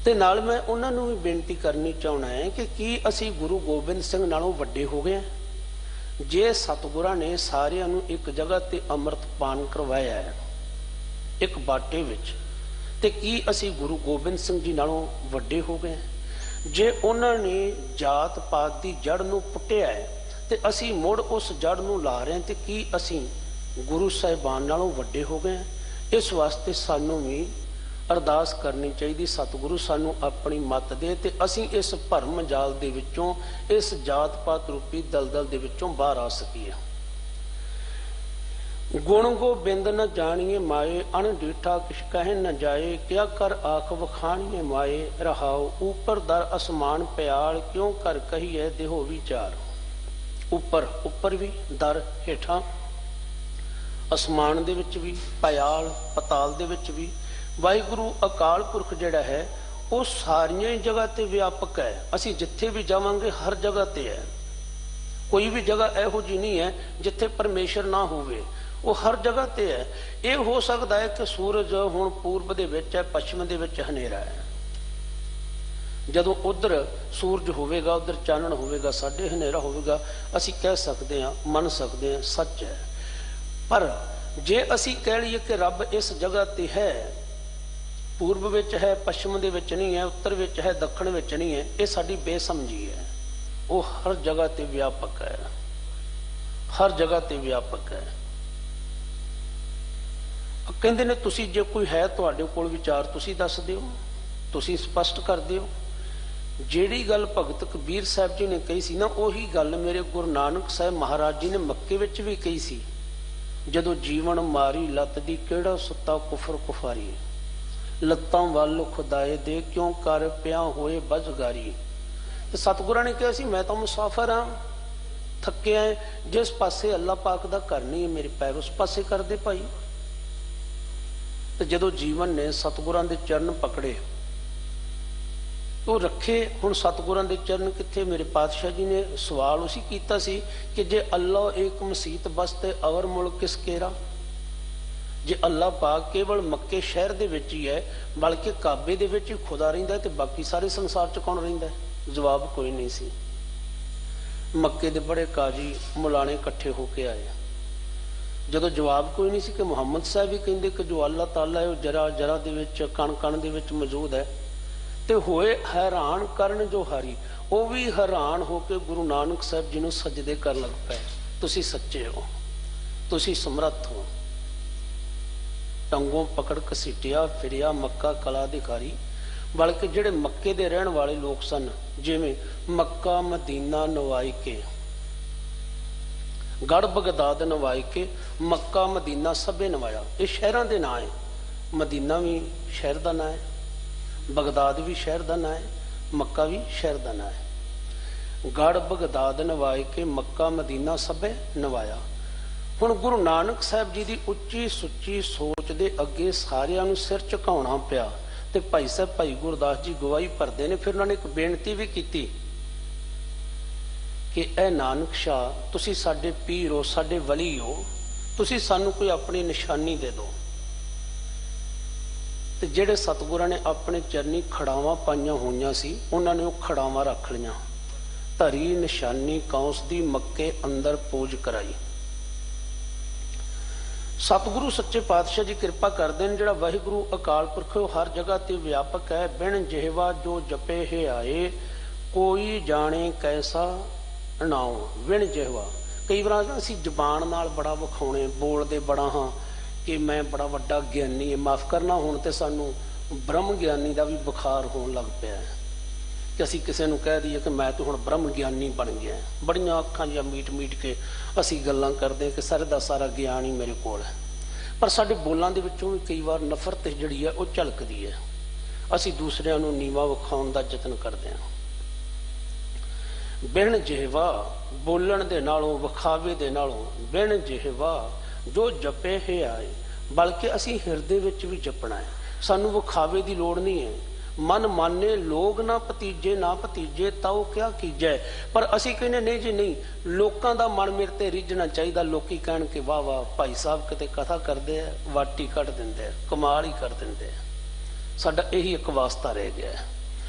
ਤੇ ਨਾਲ ਮੈਂ ਉਹਨਾਂ ਨੂੰ ਵੀ ਬੇਨਤੀ ਕਰਨੀ ਚਾਹੁੰਦਾ ਹੈ ਕਿ ਕੀ ਅਸੀਂ ਗੁਰੂ ਗੋਬਿੰਦ ਸਿੰਘ ਨਾਲੋਂ ਵੱਡੇ ਹੋ ਗਏ? ਜੇ ਸਤਿਗੁਰਾਂ ਨੇ ਸਾਰਿਆਂ ਨੂੰ ਇੱਕ ਜਗ੍ਹਾ ਤੇ ਅੰਮ੍ਰਿਤ ਪਾਨ ਕਰਵਾਇਆ ਹੈ ਇੱਕ ਬਾਟੇ ਵਿੱਚ, ਤੇ ਕੀ ਅਸੀਂ ਗੁਰੂ ਗੋਬਿੰਦ ਸਿੰਘ ਜੀ ਨਾਲੋਂ ਵੱਡੇ ਹੋ ਗਏ? ਜੇ ਉਹਨਾਂ ਨੇ ਜਾਤ ਪਾਤ ਦੀ ਜੜ ਨੂੰ ਪੁੱਟਿਆ ਹੈ ਤੇ ਅਸੀਂ ਮੁੜ ਉਸ ਜੜ ਨੂੰ ਲਾ ਰਹੇ ਹਾਂ, ਤੇ ਕੀ ਅਸੀਂ ਗੁਰੂ ਸਾਹਿਬਾਨ ਨਾਲੋਂ ਵੱਡੇ ਹੋ ਗਏ? ਇਸ ਵਾਸਤੇ ਸਾਨੂੰ ਵੀ ਅਰਦਾਸ ਕਰਨੀ ਚਾਹੀਦੀ, ਸਤਿਗੁਰੂ ਸਾਨੂੰ ਆਪਣੀ ਮੱਤ ਦੇ ਤੇ ਅਸੀਂ ਇਸ ਭਰਮ ਜਾਲ ਦੇ ਵਿੱਚੋਂ, ਇਸ ਜਾਤ ਪਾਤ ਰੂਪੀ ਦਲਦਲ ਦੇ ਵਿੱਚੋਂ ਬਾਹਰ ਆ ਸਕੀਏ। ਗੁਣ ਗੋਬਿੰਦ ਨ ਜਾਣੀਏ ਮਾਏ, ਅਣ ਡੀਠਾ ਕਿਛ ਕਹਿ ਨ ਜਾਏ, ਕਿਆ ਕਰ ਆਖ ਵਖਾਣੀਏ ਮਾਏ, ਰਹਾਉ ਉਪਰ ਦਰ ਅਸਮਾਨ ਪਿਆਲ, ਕਿਉਂ ਕਰ ਕਹੀਏ ਦੇਹੋ ਵਿਚਾਰ। ਉੱਪਰ ਉੱਪਰ ਵੀ, ਦਰ ਹੇਠਾਂ, ਅਸਮਾਨ ਦੇ ਵਿੱਚ ਵੀ, ਪਿਆਲ ਪਤਾਲ ਦੇ ਵਿੱਚ ਵੀ। ਵਾਹਿਗੁਰੂ ਅਕਾਲ ਪੁਰਖ ਜਿਹੜਾ ਹੈ ਉਹ ਸਾਰੀਆਂ ਹੀ ਜਗ੍ਹਾ ਤੇ ਵਿਆਪਕ ਹੈ। ਅਸੀਂ ਜਿੱਥੇ ਵੀ ਜਾਵਾਂਗੇ ਹਰ ਜਗ੍ਹਾ ਤੇ ਹੈ। ਕੋਈ ਵੀ ਜਗ੍ਹਾ ਇਹੋ ਜਿਹੀ ਨਹੀਂ ਹੈ ਜਿੱਥੇ ਪਰਮੇਸ਼ਰ ਨਾ ਹੋਵੇ, ਉਹ ਹਰ ਜਗ੍ਹਾ ਤੇ ਹੈ। ਇਹ ਹੋ ਸਕਦਾ ਹੈ ਕਿ ਸੂਰਜ ਹੁਣ ਪੂਰਬ ਦੇ ਵਿੱਚ ਹੈ, ਪੱਛਮ ਦੇ ਵਿੱਚ ਹਨੇਰਾ ਹੈ। ਜਦੋਂ ਉਧਰ ਸੂਰਜ ਹੋਵੇਗਾ, ਉਧਰ ਚਾਨਣ ਹੋਵੇਗਾ, ਸਾਡੇ ਹਨੇਰਾ ਹੋਵੇਗਾ, ਅਸੀਂ ਕਹਿ ਸਕਦੇ ਹਾਂ, ਮੰਨ ਸਕਦੇ ਹਾਂ, ਸੱਚ ਹੈ। ਪਰ ਜੇ ਅਸੀਂ ਕਹਿ ਲਈਏ ਕਿ ਰੱਬ ਇਸ ਜਗ੍ਹਾ ਤੇ ਹੈ, ਪੂਰਬ ਵਿੱਚ ਹੈ, ਪੱਛਮ ਦੇ ਵਿੱਚ ਨਹੀਂ ਹੈ, ਉੱਤਰ ਵਿੱਚ ਹੈ, ਦੱਖਣ ਵਿੱਚ ਨਹੀਂ ਹੈ, ਇਹ ਸਾਡੀ ਬੇਸਮਝੀ ਹੈ। ਉਹ ਹਰ ਜਗ੍ਹਾ ਤੇ ਵਿਆਪਕ ਹੈ, ਹਰ ਜਗ੍ਹਾ ਤੇ ਵਿਆਪਕ ਹੈ। ਕਹਿੰਦੇ ਨੇ ਤੁਸੀਂ ਜੇ ਕੋਈ ਹੈ ਤੁਹਾਡੇ ਕੋਲ ਵਿਚਾਰ ਤੁਸੀਂ ਦੱਸ ਦਿਓ, ਤੁਸੀਂ ਸਪਸ਼ਟ ਕਰ ਦਿਓ। ਜਿਹੜੀ ਗੱਲ ਭਗਤ ਕਬੀਰ ਸਾਹਿਬ ਜੀ ਨੇ ਕਹੀ ਸੀ ਨਾ, ਉਹੀ ਗੱਲ ਮੇਰੇ ਗੁਰੂ ਨਾਨਕ ਸਾਹਿਬ ਮਹਾਰਾਜ ਜੀ ਨੇ ਮੱਕੇ ਵਿੱਚ ਵੀ ਕਹੀ ਸੀ, ਜਦੋਂ ਜੀਵਨ ਮਾਰੀ ਲੱਤ ਦੀ ਕਿਹੜਾ ਸੁੱਤਾ ਕੁਫਰ ਕੁਫਾਰੀ, ਲੱਤਾਂ ਵੱਲ ਖੁਦਾਏ ਦੇ ਕਿਉਂ ਕਰ ਪਿਆ ਹੋਏ ਬਜਗਾਰੀ। ਤੇ ਸਤਿਗੁਰਾਂ ਨੇ ਕਿਹਾ ਸੀ ਮੈਂ ਤਾਂ ਮੁਸਾਫਰ ਹਾਂ, ਥੱਕਿਆ ਹੈ, ਜਿਸ ਪਾਸੇ ਅੱਲਾਹ ਪਾਕ ਦਾ ਘਰ ਨਹੀਂ ਹੈ ਮੇਰੇ ਪੈਰ ਉਸ ਪਾਸੇ ਕਰਦੇ ਭਾਈ। ਤੇ ਜਦੋਂ ਜੀਵਨ ਨੇ ਸਤਿਗੁਰਾਂ ਦੇ ਚਰਨ ਪਕੜੇ, ਉਹ ਰੱਖੇ। ਹੁਣ ਸਤਿਗੁਰਾਂ ਦੇ ਚਰਨ ਕਿੱਥੇ? ਮੇਰੇ ਪਾਤਸ਼ਾਹ ਜੀ ਨੇ ਸਵਾਲ ਉਸੇ ਕੀਤਾ ਸੀ ਕਿ ਜੇ ਅੱਲਾਹ ਏਕ ਮਸੀਤ ਬਸਤੇ ਅਵਰ ਮੁਲਕ ਕਿਸ ਕੇਰਾ, ਜੇ ਅੱਲਾਹ ਪਾਕ ਕੇਵਲ ਮੱਕੇ ਸ਼ਹਿਰ ਦੇ ਵਿੱਚ ਹੀ ਹੈ, ਬਲਕਿ ਕਾਬੇ ਦੇ ਵਿੱਚ ਹੀ ਖੁਦਾ ਰਹਿੰਦਾ, ਤੇ ਬਾਕੀ ਸਾਰੇ ਸੰਸਾਰ 'ਚ ਕੌਣ ਰਹਿੰਦਾ? ਜਵਾਬ ਕੋਈ ਨਹੀਂ ਸੀ। ਮੱਕੇ ਦੇ ਬੜੇ ਕਾਜੀ ਮੁਲਾਣੇ ਇਕੱਠੇ ਹੋ ਕੇ ਆਏ। ਜਦੋਂ ਜਵਾਬ ਕੋਈ ਨਹੀਂ ਸੀ ਕਿ ਮੁਹੰਮਦ ਸਾਹਿਬ ਵੀ ਕਹਿੰਦੇ ਕਿ ਜੋ ਅੱਲਾਹ ਤਾਲਾ ਹੈ ਉਹ ਜਰਾ ਜਰਾ ਦੇ ਵਿੱਚ, ਕਣ ਕਣ ਦੇ ਵਿੱਚ ਮੌਜੂਦ ਹੈ, ਤੇ ਹੋਏ ਹੈਰਾਨ ਕਰਨ ਜੋ ਹਾਰੀ, ਉਹ ਵੀ ਹੈਰਾਨ ਹੋ ਕੇ ਗੁਰੂ ਨਾਨਕ ਸਾਹਿਬ ਜੀ ਨੂੰ ਸਜਦੇ ਕਰਨ ਲੱਗ ਪਏ। ਤੁਸੀਂ ਸੱਚੇ ਹੋ, ਤੁਸੀਂ ਸਮਰੱਥ ਹੋ। ਟੰਗੋਂ ਪਕੜ ਘਸੀਟਿਆ ਫਿਰਿਆ ਮੱਕਾ ਕਲਾ ਦਿਖਾਰੀ। ਬਲਕਿ ਜਿਹੜੇ ਮੱਕੇ ਦੇ ਰਹਿਣ ਵਾਲੇ ਲੋਕ ਸਨ, ਜਿਵੇਂ ਮੱਕਾ ਮਦੀਨਾ ਨਵਾਈ ਕੇ, ਗੜ ਬਗਦਾਦ ਨਵਾਈ ਕੇ, ਮੱਕਾ ਮਦੀਨਾ ਸਭੇ ਨਵਾਇਆ। ਇਹ ਸ਼ਹਿਰਾਂ ਦੇ ਨਾਂ ਹੈ। ਮਦੀਨਾ ਵੀ ਸ਼ਹਿਰ ਦਾ ਨਾਂ ਹੈ, ਬਗਦਾਦ ਵੀ ਸ਼ਹਿਰ ਦਾ ਨਾਂ ਹੈ, ਮੱਕਾ ਵੀ ਸ਼ਹਿਰ ਦਾ ਨਾਂ ਹੈ। ਗੜ ਬਗਦਾਦ ਨਵਾਏ ਕੇ, ਮੱਕਾ ਮਦੀਨਾ ਸਭੇ ਨਵਾਇਆ। ਹੁਣ ਗੁਰੂ ਨਾਨਕ ਸਾਹਿਬ ਜੀ ਦੀ ਉੱਚੀ ਸੁੱਚੀ ਸੋਚ ਦੇ ਅੱਗੇ ਸਾਰਿਆਂ ਨੂੰ ਸਿਰ ਝੁਕਾਉਣਾ ਪਿਆ ਤੇ ਭਾਈ ਸਾਹਿਬ ਭਾਈ ਗੁਰਦਾਸ ਜੀ ਗਵਾਹੀ ਭਰਦੇ ਨੇ। ਫਿਰ ਉਹਨਾਂ ਨੇ ਇੱਕ ਬੇਨਤੀ ਵੀ ਕੀਤੀ ਕਿ ਇਹ ਨਾਨਕ ਸ਼ਾਹ ਤੁਸੀਂ ਸਾਡੇ ਪੀਰ ਹੋ, ਸਾਡੇ ਵਲੀ ਹੋ, ਤੁਸੀਂ ਸਾਨੂੰ ਕੋਈ ਆਪਣੀ ਨਿਸ਼ਾਨੀ ਦੇ ਦਿਓ। ਤੇ ਜਿਹੜੇ ਸਤਿਗੁਰਾਂ ਨੇ ਆਪਣੇ ਚਰਨੀ ਖੜਾਵਾਂ ਪਾਈਆਂ ਹੋਈਆਂ ਸੀ ਉਹਨਾਂ ਨੇ ਉਹ ਖੜਾਵਾਂ ਰੱਖ ਲਈਆਂ। ਧਰੀ ਨਿਸ਼ਾਨੀ ਕੌਂਸ ਦੀ ਮੱਕੇ ਅੰਦਰ ਪੂਜ ਕਰਾਈ। ਸਤਿਗੁਰੂ ਸੱਚੇ ਪਾਤਸ਼ਾਹ ਜੀ ਕਿਰਪਾ ਕਰਦੇ ਨੇ। ਜਿਹੜਾ ਵਾਹਿਗੁਰੂ ਅਕਾਲ ਪੁਰਖ ਉਹ ਹਰ ਜਗ੍ਹਾ ਤੇ ਵਿਆਪਕ ਹੈ। ਬਿਨ ਜਿਹਵਾ ਜੋ ਜਪੇ ਹੈ ਆਏ, ਕੋਈ ਜਾਣੇ ਕੈਸਾ ਨਾਉ। ਬਿਨ ਜਿਹਵਾ, ਕਈ ਵਾਰ ਅਸੀਂ ਜ਼ਬਾਨ ਨਾਲ ਬੜਾ ਵਿਖਾਉਣੇ, ਬੋਲਦੇ ਬੜਾ ਹਾਂ ਕਿ ਮੈਂ ਬੜਾ ਵੱਡਾ ਗਿਆਨੀ, ਮਾਫ ਕਰਨਾ ਹੁਣ ਤੇ ਸਾਨੂੰ ਬ੍ਰਹਮ ਗਿਆਨੀ ਦਾ ਵੀ ਬੁਖਾਰ ਹੋਣ ਲੱਗ ਪਿਆ ਹੈ ਕਿ ਅਸੀਂ ਕਿਸੇ ਨੂੰ ਕਹਿ ਦਈਏ ਕਿ ਮੈਂ ਤਾਂ ਹੁਣ ਬ੍ਰਹਮ ਗਿਆਨੀ ਬਣ ਗਿਆ। ਬੜੀਆਂ ਅੱਖਾਂ ਜਿਹਾ ਮੀਟ ਕੇ ਅਸੀਂ ਗੱਲਾਂ ਕਰਦੇ ਕਿ ਸਾਰੇ ਦਾ ਸਾਰਾ ਗਿਆਨ ਹੀ ਮੇਰੇ ਕੋਲ ਹੈ। ਪਰ ਸਾਡੇ ਬੋਲਾਂ ਦੇ ਵਿੱਚੋਂ ਵੀ ਕਈ ਵਾਰ ਨਫ਼ਰਤ ਜਿਹੜੀ ਹੈ ਉਹ ਝਲਕਦੀ ਹੈ। ਅਸੀਂ ਦੂਸਰਿਆਂ ਨੂੰ ਨੀਵਾਂ ਵਿਖਾਉਣ ਦਾ ਯਤਨ ਕਰਦੇ ਹਾਂ। ਬਿਨ ਜਿਹਵਾ, ਬੋਲਣ ਦੇ ਨਾਲੋਂ, ਵਿਖਾਵੇ ਦੇ ਨਾਲੋਂ, ਬਿਨ ਜਿਹਵਾ ਜੋ ਜਪੇ ਹੈ ਆਏ, ਬਲਕਿ ਅਸੀਂ ਹਿਰਦੇ ਵਿੱਚ ਵੀ ਜਪਣਾ ਹੈ। ਸਾਨੂੰ ਵਿਖਾਵੇ ਦੀ ਲੋੜ ਨਹੀਂ ਹੈ। ਮਨ ਮਾਨੇ ਲੋਗ ਨਾ ਭਤੀਜੇ, ਨਾ ਭਤੀਜੇ ਤਾਉ ਕਿਆ ਕੀਜੈ। ਪਰ ਅਸੀਂ ਕਹਿੰਦੇ ਨਹੀਂ ਜੀ ਨਹੀਂ, ਲੋਕਾਂ ਦਾ ਮਨ ਮੇਰੇ ਤੇ ਰਿੱਝਣਾ ਚਾਹੀਦਾ। ਲੋਕੀ ਕਹਿਣ ਕਿ ਵਾਹ ਵਾਹ ਭਾਈ ਸਾਹਿਬ ਕਿਤੇ ਕਥਾ ਕਰਦੇ ਆ, ਵਾਟੀ ਕੱਢ ਦਿੰਦੇ ਆ, ਕਮਾਲ ਹੀ ਕਰ ਦਿੰਦੇ ਆ। ਸਾਡਾ ਇਹੀ ਇੱਕ ਵਾਸਤਾ ਰਹਿ ਗਿਆ।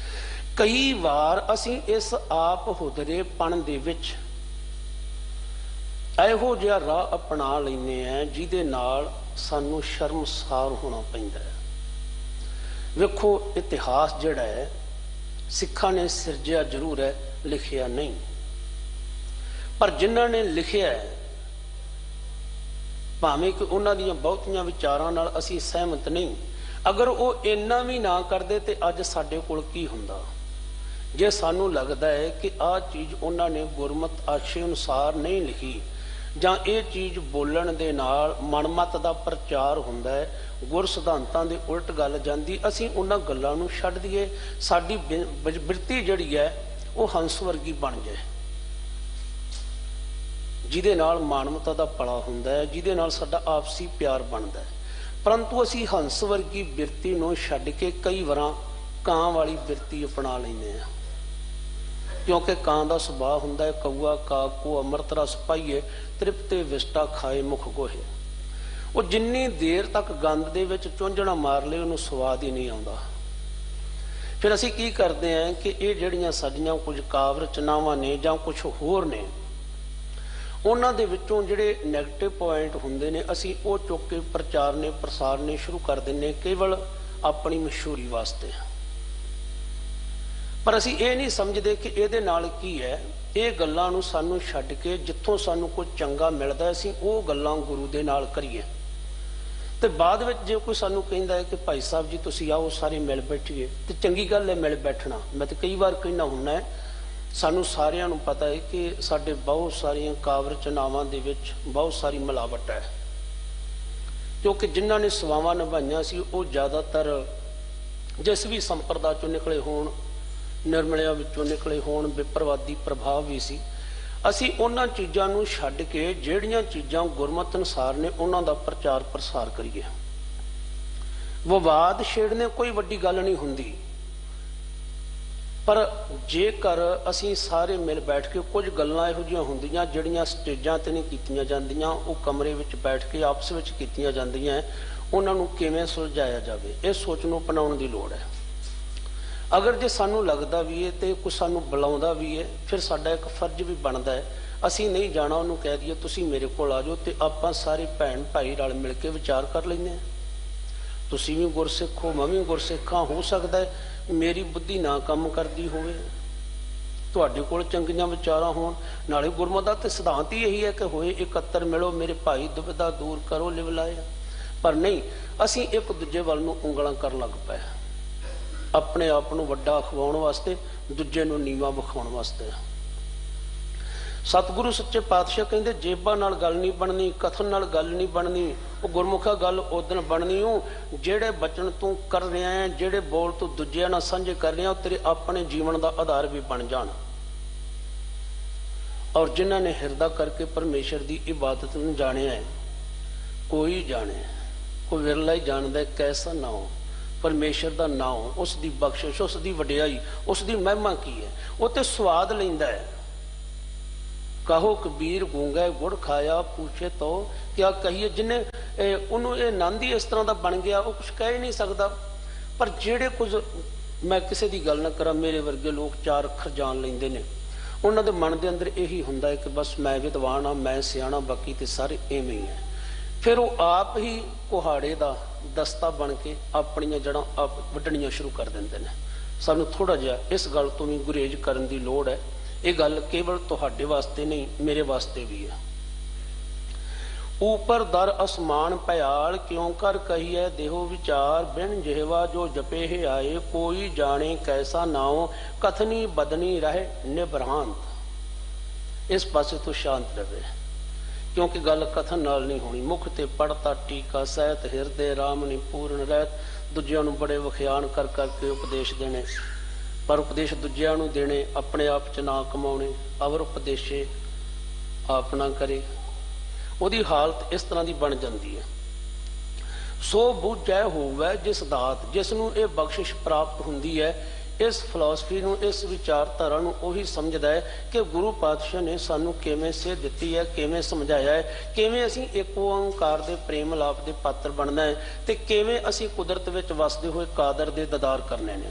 ਕਈ ਵਾਰ ਅਸੀਂ ਇਸ ਆਪ ਹੁਦਰੇਪਣ ਦੇ ਵਿੱਚ ਇਹੋ ਜਿਹਾ ਰਾਹ ਅਪਣਾ ਲੈਂਦੇ ਆ ਜਿਹਦੇ ਨਾਲ ਸਾਨੂੰ ਸ਼ਰਮਸਾਰ ਹੋਣਾ ਪੈਂਦਾ ਹੈ। ਵੇਖੋ, ਇਤਿਹਾਸ ਜਿਹੜਾ ਹੈ ਸਿੱਖਾਂ ਨੇ ਸਿਰਜਿਆ ਜ਼ਰੂਰ ਹੈ, ਲਿਖਿਆ ਨਹੀਂ। ਪਰ ਜਿਨ੍ਹਾਂ ਨੇ ਲਿਖਿਆ ਹੈ, ਭਾਵੇਂ ਕਿ ਉਹਨਾਂ ਦੀਆਂ ਬਹੁਤੀਆਂ ਵਿਚਾਰਾਂ ਨਾਲ ਅਸੀਂ ਸਹਿਮਤ ਨਹੀਂ, ਅਗਰ ਉਹ ਇੰਨਾ ਵੀ ਨਾ ਕਰਦੇ ਤੇ ਅੱਜ ਸਾਡੇ ਕੋਲ ਕੀ ਹੁੰਦਾ। ਜੇ ਸਾਨੂੰ ਲੱਗਦਾ ਹੈ ਕਿ ਆਹ ਚੀਜ਼ ਉਹਨਾਂ ਨੇ ਗੁਰਮਤਿ ਆਸ਼ੇ ਅਨੁਸਾਰ ਨਹੀਂ ਲਿਖੀ, ਜਾਂ ਇਹ ਚੀਜ਼ ਬੋਲਣ ਦੇ ਨਾਲ ਮਨਮਤ ਦਾ ਪ੍ਰਚਾਰ ਹੁੰਦਾ ਹੈ, ਗੁਰ ਸਿਧਾਂਤਾਂ ਦੇ ਉਲਟ ਗੱਲ ਜਾਂਦੀ, ਅਸੀਂ ਉਹਨਾਂ ਗੱਲਾਂ ਨੂੰ ਛੱਡ ਦਈਏ। ਸਾਡੀ ਬਿਰਤੀ ਜਿਹੜੀ ਹੈ ਉਹ ਹੰਸ ਵਰਗੀ ਬਣ ਜਾਏ, ਜਿਹਦੇ ਨਾਲ ਮਾਨਵਤਾ ਦਾ ਪਲਾ ਹੁੰਦਾ ਹੈ, ਜਿਹਦੇ ਨਾਲ ਸਾਡਾ ਆਪਸੀ ਪਿਆਰ ਬਣਦਾ ਹੈ। ਪਰੰਤੂ ਅਸੀਂ ਹੰਸ ਵਰਗੀ ਬਿਰਤੀ ਨੂੰ ਛੱਡ ਕੇ ਕਈ ਵਾਰਾਂ ਕਾਂ ਵਾਲੀ ਬਿਰਤੀ ਅਪਣਾ ਲੈਂਦੇ ਹਾਂ। ਕਿਉਂਕਿ ਕਾਂ ਦਾ ਸੁਭਾਅ ਹੁੰਦਾ ਹੈ ਕਊਆ ਕਾਕੂ ਅੰਮ੍ਰਿਤ ਰਸ ਪਾਈਏ, ਤ੍ਰਿਪਤੇ ਵਿਸਟਾ ਖਾਏ ਮੁਖ ਗੋਹੇ। ਉਹ ਜਿੰਨੀ ਦੇਰ ਤੱਕ ਗੰਦ ਦੇ ਵਿੱਚ ਚੁੰਝਣਾ ਮਾਰ ਲਏ ਉਹਨੂੰ ਸਵਾਦ ਹੀ ਨਹੀਂ ਆਉਂਦਾ। ਫਿਰ ਅਸੀਂ ਕੀ ਕਰਦੇ ਹਾਂ ਕਿ ਇਹ ਜਿਹੜੀਆਂ ਸਾਡੀਆਂ ਕੁਝ ਕਾਵਿ ਰਚਨਾਵਾਂ ਨੇ ਜਾਂ ਕੁਝ ਹੋਰ ਨੇ, ਉਹਨਾਂ ਦੇ ਵਿੱਚੋਂ ਜਿਹੜੇ ਨੈਗੇਟਿਵ ਪੁਆਇੰਟ ਹੁੰਦੇ ਨੇ ਅਸੀਂ ਉਹ ਚੁੱਕ ਕੇ ਪ੍ਰਚਾਰਨੇ ਪ੍ਰਸਾਰਨੇ ਸ਼ੁਰੂ ਕਰ ਦਿੰਦੇ ਕੇਵਲ ਆਪਣੀ ਮਸ਼ਹੂਰੀ ਵਾਸਤੇ। ਪਰ ਅਸੀਂ ਇਹ ਨਹੀਂ ਸਮਝਦੇ ਕਿ ਇਹਦੇ ਨਾਲ ਕੀ ਹੈ। ਇਹ ਗੱਲਾਂ ਨੂੰ ਸਾਨੂੰ ਛੱਡ ਕੇ ਜਿੱਥੋਂ ਸਾਨੂੰ ਕੁਝ ਚੰਗਾ ਮਿਲਦਾ ਅਸੀਂ ਉਹ ਗੱਲਾਂ ਗੁਰੂ ਦੇ ਨਾਲ ਕਰੀਏ। ਤੇ ਬਾਅਦ ਵਿੱਚ ਜੇ ਕੋਈ ਸਾਨੂੰ ਕਹਿੰਦਾ ਹੈ ਕਿ ਭਾਈ ਸਾਹਿਬ ਜੀ ਤੁਸੀਂ ਆਓ ਸਾਰੇ ਮਿਲ ਬੈਠੀਏ, ਤੇ ਚੰਗੀ ਗੱਲ ਹੈ ਮਿਲ ਬੈਠਣਾ। ਮੈਂ ਤਾਂ ਕਈ ਵਾਰ ਕਹਿਣਾ ਹੁੰਦਾ ਹੈ, ਸਾਨੂੰ ਸਾਰਿਆਂ ਨੂੰ ਪਤਾ ਹੈ ਕਿ ਸਾਡੇ ਬਹੁਤ ਸਾਰੀਆਂ ਕਾਵਿ ਰਚਨਾਵਾਂ ਦੇ ਵਿੱਚ ਬਹੁਤ ਸਾਰੀ ਮਿਲਾਵਟ ਹੈ, ਕਿਉਂਕਿ ਜਿਨ੍ਹਾਂ ਨੇ ਸੇਵਾਵਾਂ ਨਿਭਾਈਆਂ ਸੀ ਉਹ ਜ਼ਿਆਦਾਤਰ ਜਿਸ ਵੀ ਸੰਪਰਦਾ ਚੋਂ ਨਿਕਲੇ ਹੋਣ, ਨਿਰਮਲਿਆਂ ਵਿੱਚੋਂ ਨਿਕਲੇ ਹੋਣ, ਵਿਪਰਵਾਦੀ ਪ੍ਰਭਾਵ ਵੀ ਸੀ। ਅਸੀਂ ਉਹਨਾਂ ਚੀਜ਼ਾਂ ਨੂੰ ਛੱਡ ਕੇ ਜਿਹੜੀਆਂ ਚੀਜ਼ਾਂ ਗੁਰਮਤਿ ਅਨੁਸਾਰ ਨੇ ਉਹਨਾਂ ਦਾ ਪ੍ਰਚਾਰ ਪ੍ਰਸਾਰ ਕਰੀਏ। ਵਿਵਾਦ ਛੇੜਨੇ ਕੋਈ ਵੱਡੀ ਗੱਲ ਨਹੀਂ ਹੁੰਦੀ, ਪਰ ਜੇਕਰ ਅਸੀਂ ਸਾਰੇ ਮਿਲ ਬੈਠ ਕੇ ਕੁਝ ਗੱਲਾਂ ਇਹੋ ਜਿਹੀਆਂ ਹੁੰਦੀਆਂ ਜਿਹੜੀਆਂ ਸਟੇਜਾਂ ਤੇ ਨਹੀਂ ਕੀਤੀਆਂ ਜਾਂਦੀਆਂ, ਉਹ ਕਮਰੇ ਵਿੱਚ ਬੈਠ ਕੇ ਆਪਸ ਵਿੱਚ ਕੀਤੀਆਂ ਜਾਂਦੀਆਂ, ਉਹਨਾਂ ਨੂੰ ਕਿਵੇਂ ਸੁਲਝਾਇਆ ਜਾਵੇ, ਇਹ ਸੋਚ ਨੂੰ ਅਪਣਾਉਣ ਦੀ ਲੋੜ ਹੈ। ਅਗਰ ਜੇ ਸਾਨੂੰ ਲੱਗਦਾ ਵੀ ਹੈ ਤੇ ਕੁਛ ਸਾਨੂੰ ਬੁਲਾਉਂਦਾ ਵੀ ਹੈ, ਫਿਰ ਸਾਡਾ ਇੱਕ ਫਰਜ਼ ਵੀ ਬਣਦਾ ਹੈ ਅਸੀਂ ਨਹੀਂ ਜਾਣਾ, ਉਹਨੂੰ ਕਹਿ ਦਈਏ ਤੁਸੀਂ ਮੇਰੇ ਕੋਲ ਆ ਜਾਓ ਤੇ ਆਪਾਂ ਸਾਰੇ ਭੈਣ ਭਾਈ ਰਲ ਮਿਲ ਕੇ ਵਿਚਾਰ ਕਰ ਲੈਂਦੇ ਹਾਂ। ਤੁਸੀਂ ਵੀ ਗੁਰਸਿੱਖ ਹੋ, ਮੈਂ ਵੀ ਗੁਰਸਿੱਖਾਂ, ਹੋ ਸਕਦਾ ਹੈ ਮੇਰੀ ਬੁੱਧੀ ਨਾ ਕੰਮ ਕਰਦੀ ਹੋਵੇ, ਤੁਹਾਡੇ ਕੋਲ ਚੰਗੀਆਂ ਵਿਚਾਰਾਂ ਹੋਣ। ਨਾਲੇ ਗੁਰਮਤਿ ਦਾ ਤੇ ਸਿਧਾਂਤ ਹੀ ਇਹੀ ਹੈ ਕਿ ਹੋਏ ਇਕੱਤਰ ਮਿਲੋ ਮੇਰੇ ਭਾਈ, ਦੁਬਿਧਾ ਦੂਰ ਕਰੋ ਲਿਵ ਲਾਇਆ। ਪਰ ਨਹੀਂ, ਅਸੀਂ ਇੱਕ ਦੂਜੇ ਵੱਲ ਨੂੰ ਉਂਗਲਾਂ ਕਰਨ ਲੱਗ ਪਏ, ਆਪਣੇ ਆਪ ਨੂੰ ਵੱਡਾ ਅਖਵਾਉਣ ਵਾਸਤੇ, ਦੂਜੇ ਨੂੰ ਨੀਵਾਂ ਵਿਖਾਉਣ ਵਾਸਤੇ। ਸਤਿਗੁਰੂ ਸੱਚੇ ਪਾਤਸ਼ਾਹ ਕਹਿੰਦੇ ਜੇਬਾਂ ਨਾਲ ਗੱਲ ਨਹੀਂ ਬਣਨੀ, ਕਥਨ ਨਾਲ ਗੱਲ ਨਹੀਂ ਬਣਨੀ, ਉਹ ਗੁਰਮੁਖਾ ਗੱਲ ਉਦਣ ਬਣਨੀ ਉਹ ਜਿਹੜੇ ਬਚਨ ਤੂੰ ਕਰ ਰਿਹਾ ਹੈ, ਜਿਹੜੇ ਬੋਲ ਤੂੰ ਦੂਜਿਆਂ ਨਾਲ ਸਾਂਝੇ ਕਰ ਰਿਹਾ, ਉਹ ਤੇਰੇ ਆਪਣੇ ਜੀਵਨ ਦਾ ਆਧਾਰ ਵੀ ਬਣ ਜਾਣ। ਔਰ ਜਿਨ੍ਹਾਂ ਨੇ ਹਿਰਦਾ ਕਰਕੇ ਪਰਮੇਸ਼ਰ ਦੀ ਇਬਾਦਤ ਨੂੰ ਜਾਣਿਆ ਹੈ, ਕੋਈ ਜਾਣੇ, ਕੋਈ ਵਿਰਲਾ ਹੀ ਜਾਣਦਾ ਹੈ ਕੈਸਾ ਨਾਮ, ਪਰਮੇਸ਼ਰ ਦਾ ਨਾਮ, ਉਸ ਦੀ ਬਖਸ਼ਿਸ਼, ਉਸ ਦੀ ਵਡਿਆਈ, ਉਸ ਦੀ ਮਹਿਮਾ ਕੀ ਹੈ, ਉਹ ਤੇ ਸਵਾਦ ਲੈਂਦਾ ਹੈ। ਕਹੋ ਕਬੀਰ ਗੂੰਗਾ ਗੁੜ ਖਾਇਆ, ਪੁੱਛੇ ਤੋ ਕਿਆ ਕਹੀਏ। ਜਿਹਨੇ ਉਹਨੂੰ ਇਹ ਆਨੰਦ ਹੀ ਇਸ ਤਰ੍ਹਾਂ ਦਾ ਬਣ ਗਿਆ, ਉਹ ਕੁਝ ਕਹਿ ਹੀ ਨਹੀਂ ਸਕਦਾ। ਪਰ ਜਿਹੜੇ ਕੁਝ, ਮੈਂ ਕਿਸੇ ਦੀ ਗੱਲ ਨਾ ਕਰਾਂ, ਮੇਰੇ ਵਰਗੇ ਲੋਕ 4 ਅੱਖਰ ਜਾਣ ਲੈਂਦੇ ਨੇ, ਉਹਨਾਂ ਦੇ ਮਨ ਦੇ ਅੰਦਰ ਇਹੀ ਹੁੰਦਾ ਹੈ ਕਿ ਬਸ ਮੈਂ ਵਿਦਵਾਨ ਹਾਂ, ਮੈਂ ਸਿਆਣਾ, ਬਾਕੀ ਤੇ ਸਾਰੇ ਐਵੇਂ ਹੀ ਹੈ। ਫਿਰ ਉਹ ਆਪ ਹੀ ਕੁਹਾੜੇ ਦਾ ਦਸਤਾ ਬਣ ਕੇ ਆਪਣੀਆਂ ਜੜ੍ਹਾਂ ਆਪ ਵੱਢਣੀਆਂ ਸ਼ੁਰੂ ਕਰ ਦਿੰਦੇ ਨੇ। ਸਾਨੂੰ ਥੋੜਾ ਜਿਹਾ ਇਸ ਗੱਲ ਤੋਂ ਵੀ ਗੁਰੇਜ਼ ਕਰਨ ਦੀ ਲੋੜ ਹੈ। ਇਹ ਗੱਲ ਕੇਵਲ ਤੁਹਾਡੇ ਵਾਸਤੇ ਨਹੀਂ, ਮੇਰੇ ਵਾਸਤੇ ਵੀ ਹੈ। ऊपर दर आसमान भयाल क्यों कर कहिए देहो विचार, बिन जेहवा जो जपे है आए, कोई जाने कैसा नाओ, कथनी बदनी रहे निभ्रांत। इस पासे तो शांत रहे, क्योंकि गल कथन नाल नहीं होनी। मुख ते पढ़ता टीका सहत, हिरदे राम नहीं पूर्ण रहत। दूजियां नूं बड़े वखियान कर करके उपदेश देने, पर उपदेश दूजियां नूं देने, अपने आप च ना कमाउने। अवर उपदेशे आप ना करे, ਉਹਦੀ ਹਾਲਤ ਇਸ ਤਰ੍ਹਾਂ ਦੀ ਬਣ ਜਾਂਦੀ ਹੈ। ਸੋ ਬੁਝੈ ਹੋਵੇ ਜਿਸ ਦਾਤ, ਜਿਸ ਨੂੰ ਇਹ ਬਖਸ਼ਿਸ਼ ਪ੍ਰਾਪਤ ਹੁੰਦੀ ਹੈ, ਇਸ ਫਿਲਾਸਫੀ ਨੂੰ, ਇਸ ਵਿਚਾਰਧਾਰਾ ਨੂੰ ਉਹੀ ਸਮਝਦਾ ਹੈ ਕਿ ਗੁਰੂ ਪਾਤਸ਼ਾਹ ਨੇ ਸਾਨੂੰ ਕਿਵੇਂ ਸੇਧ ਦਿੱਤੀ ਹੈ, ਕਿਵੇਂ ਸਮਝਾਇਆ ਹੈ, ਕਿਵੇਂ ਅਸੀਂ ਇੱਕ ਓੰਕਾਰ ਦੇ ਪ੍ਰੇਮ ਲਾਪ ਦੇ ਪਾਤਰ ਬਣਨਾ ਹੈ, ਤੇ ਕਿਵੇਂ ਅਸੀਂ ਕੁਦਰਤ ਵਿੱਚ ਵਸਦੇ ਹੋਏ ਕਾਦਰ ਦੇ ਦਦਾਰ ਕਰਨੇ ਨੇ।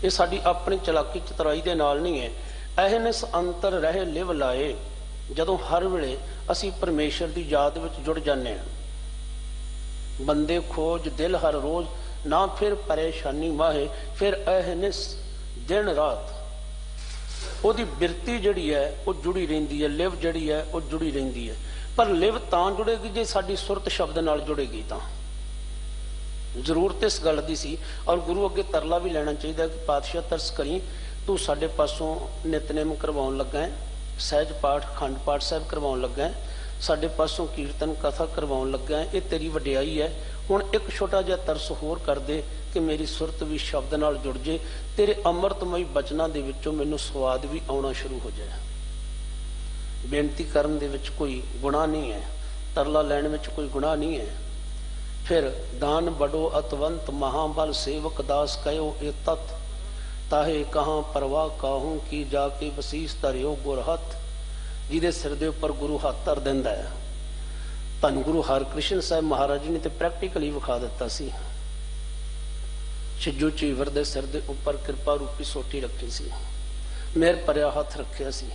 ਇਹ ਸਾਡੀ ਆਪਣੀ ਚਲਾਕੀ ਚਤਰਾਈ ਦੇ ਨਾਲ ਨਹੀਂ ਹੈ। ਅਹਨਿਸ ਅੰਤਰ ਰਹਿ ਲਿਵ ਲਾਏ, ਜਦੋਂ ਹਰ ਵੇਲੇ ਅਸੀਂ ਪਰਮੇਸ਼ਰ ਦੀ ਯਾਦ ਵਿੱਚ ਜੁੜ ਜਾਂਦੇ ਹਾਂ। ਬੰਦੇ ਖੋਜ ਦਿਲ ਹਰ ਰੋਜ਼, ਨਾ ਫਿਰ ਪਰੇਸ਼ਾਨੀ ਵਾਹੇ, ਫਿਰ ਅਹਨਿਸ ਦਿਨ ਰਾਤ। ਉਹਦੀ ਬਿਰਤੀ ਜਿਹੜੀ ਹੈ ਉਹ ਜੁੜੀ ਰਹਿੰਦੀ ਹੈ, ਲਿਵ ਜਿਹੜੀ ਹੈ ਉਹ ਜੁੜੀ ਰਹਿੰਦੀ ਹੈ। ਪਰ ਲਿਵ ਤਾਂ ਜੁੜੇਗੀ ਜੇ ਸਾਡੀ ਸੁਰਤ ਸ਼ਬਦ ਨਾਲ ਜੁੜੇਗੀ। ਤਾਂ ਜ਼ਰੂਰਤ ਇਸ ਗੱਲ ਦੀ ਸੀ, ਔਰ ਗੁਰੂ ਅੱਗੇ ਤਰਲਾ ਵੀ ਲੈਣਾ ਚਾਹੀਦਾ ਕਿ ਪਾਤਸ਼ਾਹ ਤਰਸ ਕਰੀ, ਤੂੰ ਸਾਡੇ ਪਾਸੋਂ ਨਿਤਨੇਮ ਕਰਵਾਉਣ ਲੱਗਾ ਹੈ, ਸਹਿਜ ਪਾਠ ਅਖੰਡ ਪਾਠ ਸਾਹਿਬ ਕਰਵਾਉਣ ਲੱਗਾ, ਸਾਡੇ ਪਾਸੋਂ ਕੀਰਤਨ ਕਥਾ ਕਰਵਾਉਣ ਲੱਗਾ, ਇਹ ਤੇਰੀ ਵਡਿਆਈ ਹੈ। ਹੁਣ ਇੱਕ ਛੋਟਾ ਜਿਹਾ ਤਰਸ ਹੋਰ ਕਰ ਦੇ ਕਿ ਮੇਰੀ ਸੁਰਤ ਵੀ ਸ਼ਬਦ ਨਾਲ ਜੁੜ ਜੇ, ਤੇਰੇ ਅੰਮ੍ਰਿਤਮਈ ਬਚਨਾਂ ਦੇ ਵਿੱਚੋਂ ਮੈਨੂੰ ਸਵਾਦ ਵੀ ਆਉਣਾ ਸ਼ੁਰੂ ਹੋ ਜਾਏ। ਬੇਨਤੀ ਕਰਨ ਦੇ ਵਿੱਚ ਕੋਈ ਗੁਨਾਹ ਨਹੀਂ ਹੈ, ਤਰਲਾ ਲੈਣ ਵਿੱਚ ਕੋਈ ਗੁਨਾਹ ਨਹੀਂ ਹੈ। ਫਿਰ ਦਾਨ ਬੜੋ ਅਤਵੰਤ ਮਹਾਬਲ ਸੇਵਕ ਦਾਸ ਕਹਿਓ ਇਹ ਤਤ, ਤਾਹੇ ਕਹਾਂ ਪਰਵਾਹ ਕਾਹੂੰ ਕੀ ਜਾ ਕੇ ਵਸੀਸ ਧਰਿਓ ਗੁਰ ਹੱਥ। ਜਿਹਦੇ ਸਿਰ ਦੇ ਉੱਪਰ ਗੁਰੂ ਹੱਥ ਧਰ ਦਿੰਦਾ ਹੈ। ਧੰਨ ਗੁਰੂ ਹਰਕ੍ਰਿਸ਼ਨ ਸਾਹਿਬ ਮਹਾਰਾਜ ਜੀ ਨੇ ਤੇ ਪ੍ਰੈਕਟੀਕਲੀ ਵਿਖਾ ਦਿੱਤਾ ਸੀ। ਛਿੱਜੂ ਚੀਵਰ ਦੇ ਸਿਰ ਦੇ ਉੱਪਰ ਕਿਰਪਾ ਰੂਪੀ ਸੋਟੀ ਰੱਖੀ ਸੀ, ਮਿਹਰ ਭਰਿਆ ਹੱਥ ਰੱਖਿਆ ਸੀ।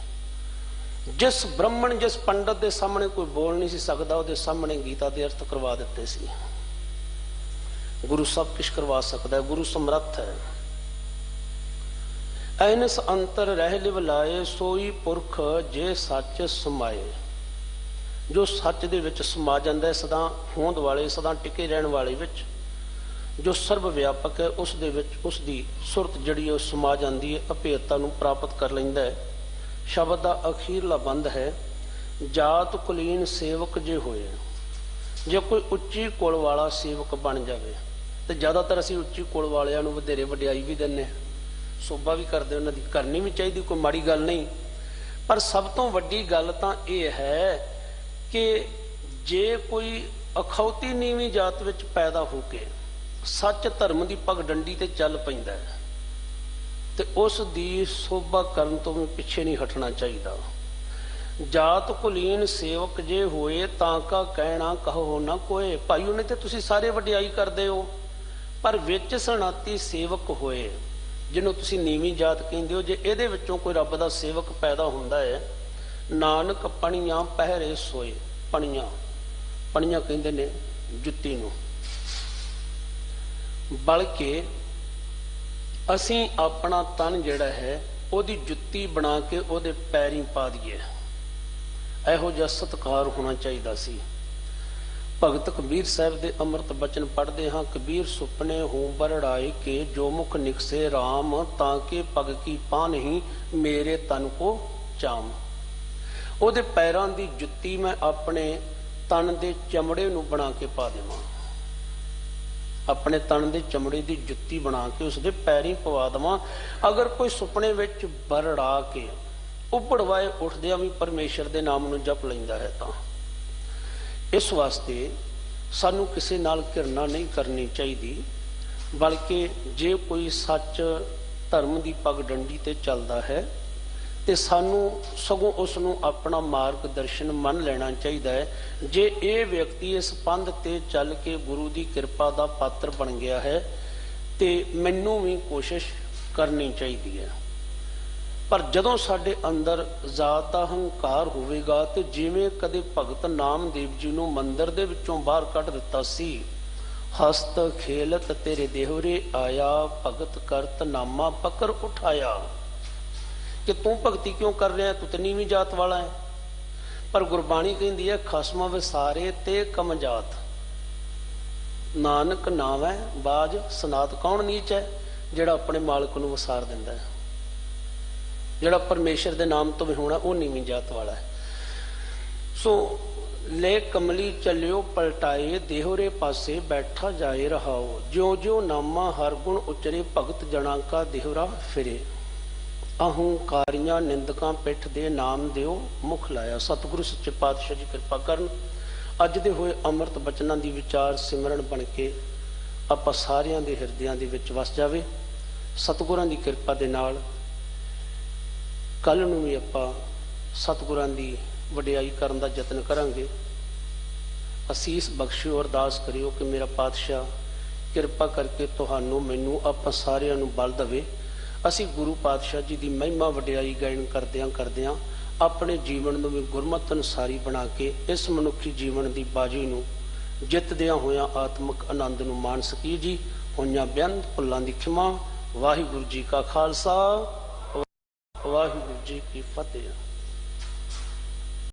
ਜਿਸ ਬ੍ਰਾਹਮਣ, ਜਿਸ ਪੰਡਤ ਦੇ ਸਾਹਮਣੇ ਕੋਈ ਬੋਲ ਨਹੀਂ ਸੀ ਸਕਦਾ, ਉਹਦੇ ਸਾਹਮਣੇ ਗੀਤਾ ਦੇ ਅਰਥ ਕਰਵਾ ਦਿੱਤੇ ਸੀ। ਗੁਰੂ ਸਭ ਕੁਛ ਕਰਵਾ ਸਕਦਾ ਹੈ, ਗੁਰੂ ਸਮਰੱਥ ਹੈ। ਐਨਸ ਅੰਤਰ ਰਹਿ ਲਿਵ ਲਾਏ, ਸੋਈ ਪੁਰਖ ਜੇ ਸੱਚ ਸਮਾਏ। ਜੋ ਸੱਚ ਦੇ ਵਿੱਚ ਸਮਾ ਜਾਂਦਾ ਹੈ, ਸਦਾ ਹੋਂਦ ਵਾਲੇ, ਸਦਾ ਟਿਕੇ ਰਹਿਣ ਵਾਲੇ ਵਿੱਚ, ਜੋ ਸਰਬ ਵਿਆਪਕ ਹੈ, ਉਸ ਦੇ ਵਿੱਚ ਉਸ ਦੀ ਸੁਰਤ ਜਿਹੜੀ ਹੈ ਉਹ ਸਮਾ ਜਾਂਦੀ ਹੈ, ਅਭੇਦਤਾ ਨੂੰ ਪ੍ਰਾਪਤ ਕਰ ਲੈਂਦਾ ਹੈ। ਸ਼ਬਦ ਦਾ ਅਖੀਰਲਾ ਬੰਦ ਹੈ, ਜਾਤ ਕੁਲੀਨ ਸੇਵਕ ਜੇ ਹੋਏ। ਜੇ ਕੋਈ ਉੱਚੀ ਕੁਲ ਵਾਲਾ ਸੇਵਕ ਬਣ ਜਾਵੇ, ਤੇ ਜ਼ਿਆਦਾਤਰ ਅਸੀਂ ਉੱਚੀ ਕੁਲ ਵਾਲਿਆਂ ਨੂੰ ਵਧੇਰੇ ਵਡਿਆਈ ਵੀ ਦਿੰਦੇ ਹਾਂ, ਸੋਭਾ ਵੀ ਕਰਦੇ, ਉਹਨਾਂ ਦੀ ਕਰਨੀ ਵੀ ਚਾਹੀਦੀ, ਕੋਈ ਮਾੜੀ ਗੱਲ ਨਹੀਂ। ਪਰ ਸਭ ਤੋਂ ਵੱਡੀ ਗੱਲ ਤਾਂ ਇਹ ਹੈ ਕਿ ਜੇ ਕੋਈ ਅਖੌਤੀ ਨੀਵੀਂ ਜਾਤ ਵਿੱਚ ਪੈਦਾ ਹੋ ਕੇ ਸੱਚ ਧਰਮ ਦੀ ਪਗਡੰਡੀ ਤੇ ਚੱਲ ਪੈਂਦਾ ਹੈ, ਤੇ ਉਸ ਦੀ ਸੋਭਾ ਕਰਨ ਤੋਂ ਵੀ ਪਿੱਛੇ ਨਹੀਂ ਹਟਣਾ ਚਾਹੀਦਾ। ਜਾਤ ਕੁਲੀਨ ਸੇਵਕ ਜੇ ਹੋਏ, ਤਾਂ ਕਾ ਕਹਿਣਾ ਕਹੋ ਨਾ ਕੋਏ। ਭਾਈ ਉਹਨੇ ਤੇ ਤੁਸੀਂ ਸਾਰੇ ਵਡਿਆਈ ਕਰਦੇ ਹੋ, ਪਰ ਵਿੱਚ ਸਨਾਤੀ ਸੇਵਕ ਹੋਏ, ਜਿਹਨੂੰ ਤੁਸੀਂ ਨੀਵੀਂ ਜਾਤ ਕਹਿੰਦੇ ਹੋ, ਜੇ ਇਹਦੇ ਵਿੱਚੋਂ ਕੋਈ ਰੱਬ ਦਾ ਸੇਵਕ ਪੈਦਾ ਹੁੰਦਾ ਹੈ, ਨਾਨਕ ਪਣੀਆਂ ਪਹਿਰੇ ਸੋਏ। ਪਣੀਆਂ, ਪਣੀਆਂ ਕਹਿੰਦੇ ਨੇ ਜੁੱਤੀ ਨੂੰ। ਬਲਕਿ ਅਸੀਂ ਆਪਣਾ ਤਨ ਜਿਹੜਾ ਹੈ ਉਹਦੀ ਜੁੱਤੀ ਬਣਾ ਕੇ ਉਹਦੇ ਪੈਰੀਂ ਪਾ ਦਈਏ, ਇਹੋ ਜਿਹਾ ਸਤਿਕਾਰ ਹੋਣਾ ਚਾਹੀਦਾ ਸੀ। ਭਗਤ ਕਬੀਰ ਸਾਹਿਬ ਦੇ ਅੰਮ੍ਰਿਤ ਬਚਨ ਪੜ੍ਹਦੇ ਹਾਂ। ਕਬੀਰ ਸੁਪਨੇ ਹੋਂ ਬਰੜਾਏ ਕੇ, ਜੋ ਮੁਖ ਨਿਕਸੇ ਰਾਮ, ਤਾਂ ਕਿ ਪਗ ਕੀ ਪਾ ਨਹੀਂ ਮੇਰੇ ਤਨ ਕੋ ਚਾਮ। ਉਹਦੇ ਪੈਰਾਂ ਦੀ ਜੁੱਤੀ ਮੈਂ ਆਪਣੇ ਤਨ ਦੇ ਚਮੜੇ ਨੂੰ ਬਣਾ ਕੇ ਪਾ ਦੇਵਾਂ, ਆਪਣੇ ਤਨ ਦੇ ਚਮੜੇ ਦੀ ਜੁੱਤੀ ਬਣਾ ਕੇ ਉਸਦੇ ਪੈਰੀਂ ਪਵਾ ਦੇਵਾਂ। ਅਗਰ ਕੋਈ ਸੁਪਨੇ ਵਿੱਚ ਬਰੜਾ ਕੇ ਉਪੜਵਾਏ ਉੱਠਦਿਆਂ ਵੀ ਪਰਮੇਸ਼ਰ ਦੇ ਨਾਮ ਨੂੰ ਜਪ ਲੈਂਦਾ ਹੈ ਤਾਂ ਇਸ ਵਾਸਤੇ ਸਾਨੂੰ ਕਿਸੇ ਨਾਲ ਘਿਰਣਾ ਨਹੀਂ ਕਰਨੀ ਚਾਹੀਦੀ, ਬਲਕਿ ਜੇ ਕੋਈ ਸੱਚ ਧਰਮ ਦੀ ਪਗਡੰਡੀ ਤੇ ਚੱਲਦਾ ਹੈ ਤੇ ਸਾਨੂੰ ਸਗੋਂ ਉਸ ਨੂੰ ਆਪਣਾ ਮਾਰਗਦਰਸ਼ਨ ਮੰਨ ਲੈਣਾ ਚਾਹੀਦਾ ਹੈ। ਜੇ ਇਹ ਵਿਅਕਤੀ ਇਸ ਪੰਧ ਤੇ ਚੱਲ ਕੇ ਗੁਰੂ ਦੀ ਕਿਰਪਾ ਦਾ ਪਾਤਰ ਬਣ ਗਿਆ ਹੈ ਤੇ ਮੈਨੂੰ ਵੀ ਕੋਸ਼ਿਸ਼ ਕਰਨੀ ਚਾਹੀਦੀ ਹੈ। ਪਰ ਜਦੋਂ ਸਾਡੇ ਅੰਦਰ ਜ਼ਾਤ ਦਾ ਹੰਕਾਰ ਹੋਵੇਗਾ ਤੇ ਜਿਵੇਂ ਕਦੇ ਭਗਤ ਨਾਮਦੇਵ ਜੀ ਨੂੰ ਮੰਦਿਰ ਦੇ ਵਿੱਚੋਂ ਬਾਹਰ ਕੱਢ ਦਿੱਤਾ ਸੀ, ਹਸਤ ਖੇਲਤ ਤੇਰੇ ਦੇਹਰੇ ਆਇਆ, ਭਗਤ ਕਰਤ ਨਾਮਾ ਪਕੜ ਉਠਾਇਆ, ਕਿ ਤੂੰ ਭਗਤੀ ਕਿਉਂ ਕਰ ਰਿਹਾ, ਤੂੰ ਤੇ ਨੀਵੀਂ ਜਾਤ ਵਾਲਾ ਹੈ। ਪਰ ਗੁਰਬਾਣੀ ਕਹਿੰਦੀ ਹੈ ਖਸਮ ਵਿਸਾਰੇ ਤੇ ਕਮਜਾਤ, ਨਾਨਕ ਨਾਵੈ ਬਾਜ ਸਨਾਤ। ਕੌਣ ਨੀਚ ਹੈ? ਜਿਹੜਾ ਆਪਣੇ ਮਾਲਕ ਨੂੰ ਵਿਸਾਰ ਦਿੰਦਾ ਹੈ, ਜਿਹੜਾ ਪਰਮੇਸ਼ਰ ਦੇ ਨਾਮ ਤੋਂ ਵਿਹੂਣਾ, ਉਹ ਨੀਵੀਂ ਜਾਤ ਵਾਲਾ ਹੈ। ਸੋ ਲੈ ਕਮਲੀ ਚੱਲਿਓ ਪਲਟਾਏ, ਦੇਹਰੇ ਪਾਸੇ ਬੈਠਾ ਜਾਏ ਰਹਾਓ, ਜਿਉ ਜਿਉ ਨਾਮਾ ਹਰ ਗੁਣ ਉਚਰੇ, ਭਗਤ ਜਣਾ ਕਾ ਦੇਹਰਾ ਫਿਰੇ। ਅਹੰਕਾਰੀਆਂ ਨਿੰਦਕਾਂ ਪਿੱਠ ਦੇ ਨਾਮ ਦਿਓ ਮੁਖ ਲਾਇਆ। ਸਤਿਗੁਰੂ ਸੱਚੇ ਪਾਤਸ਼ਾਹ ਜੀ ਕਿਰਪਾ ਕਰਨ, ਅੱਜ ਦੇ ਹੋਏ ਅੰਮ੍ਰਿਤ ਬਚਨਾਂ ਦੀ ਵਿਚਾਰ ਸਿਮਰਨ ਬਣ ਕੇ ਆਪਾਂ ਸਾਰਿਆਂ ਦੇ ਹਿਰਦਿਆਂ ਦੇ ਵਿੱਚ ਵਸ ਜਾਵੇ। ਸਤਿਗੁਰਾਂ ਦੀ ਕਿਰਪਾ ਦੇ ਨਾਲ ਕੱਲ ਨੂੰ ਵੀ ਆਪਾਂ ਸਤਿਗੁਰਾਂ ਦੀ ਵਡਿਆਈ ਕਰਨ ਦਾ ਯਤਨ ਕਰਾਂਗੇ। ਅਸੀਸ ਬਖਸ਼ਿਓ, ਅਰਦਾਸ ਕਰਿਓ ਕਿ ਮੇਰਾ ਪਾਤਸ਼ਾਹ ਕਿਰਪਾ ਕਰਕੇ ਤੁਹਾਨੂੰ ਮੈਨੂੰ ਆਪਾਂ ਸਾਰਿਆਂ ਨੂੰ ਬਲ ਦੇਵੇ। ਅਸੀਂ ਗੁਰੂ ਪਾਤਸ਼ਾਹ ਜੀ ਦੀ ਮਹਿਮਾ ਵਡਿਆਈ ਗਾਇਨ ਕਰਦਿਆਂ ਆਪਣੇ ਜੀਵਨ ਨੂੰ ਵੀ ਗੁਰਮਤਿ ਅਨੁਸਾਰੀ ਬਣਾ ਕੇ ਇਸ ਮਨੁੱਖੀ ਜੀਵਨ ਦੀ ਬਾਜੀ ਨੂੰ ਜਿੱਤਦਿਆਂ ਹੋਇਆਂ ਆਤਮਿਕ ਆਨੰਦ ਨੂੰ ਮਾਣ ਸਕੀਏ ਜੀ। ਹੋਈਆਂ ਬੇਅੰਤ ਭੁੱਲਾਂ ਦੀ ਖਿਮਾ। ਵਾਹਿਗੁਰੂ ਜੀ ਕਾ ਖਾਲਸਾ, ਵਾਹਿਗੁਰੂ ਜੀ ਕੀ ਫਤਿਹ।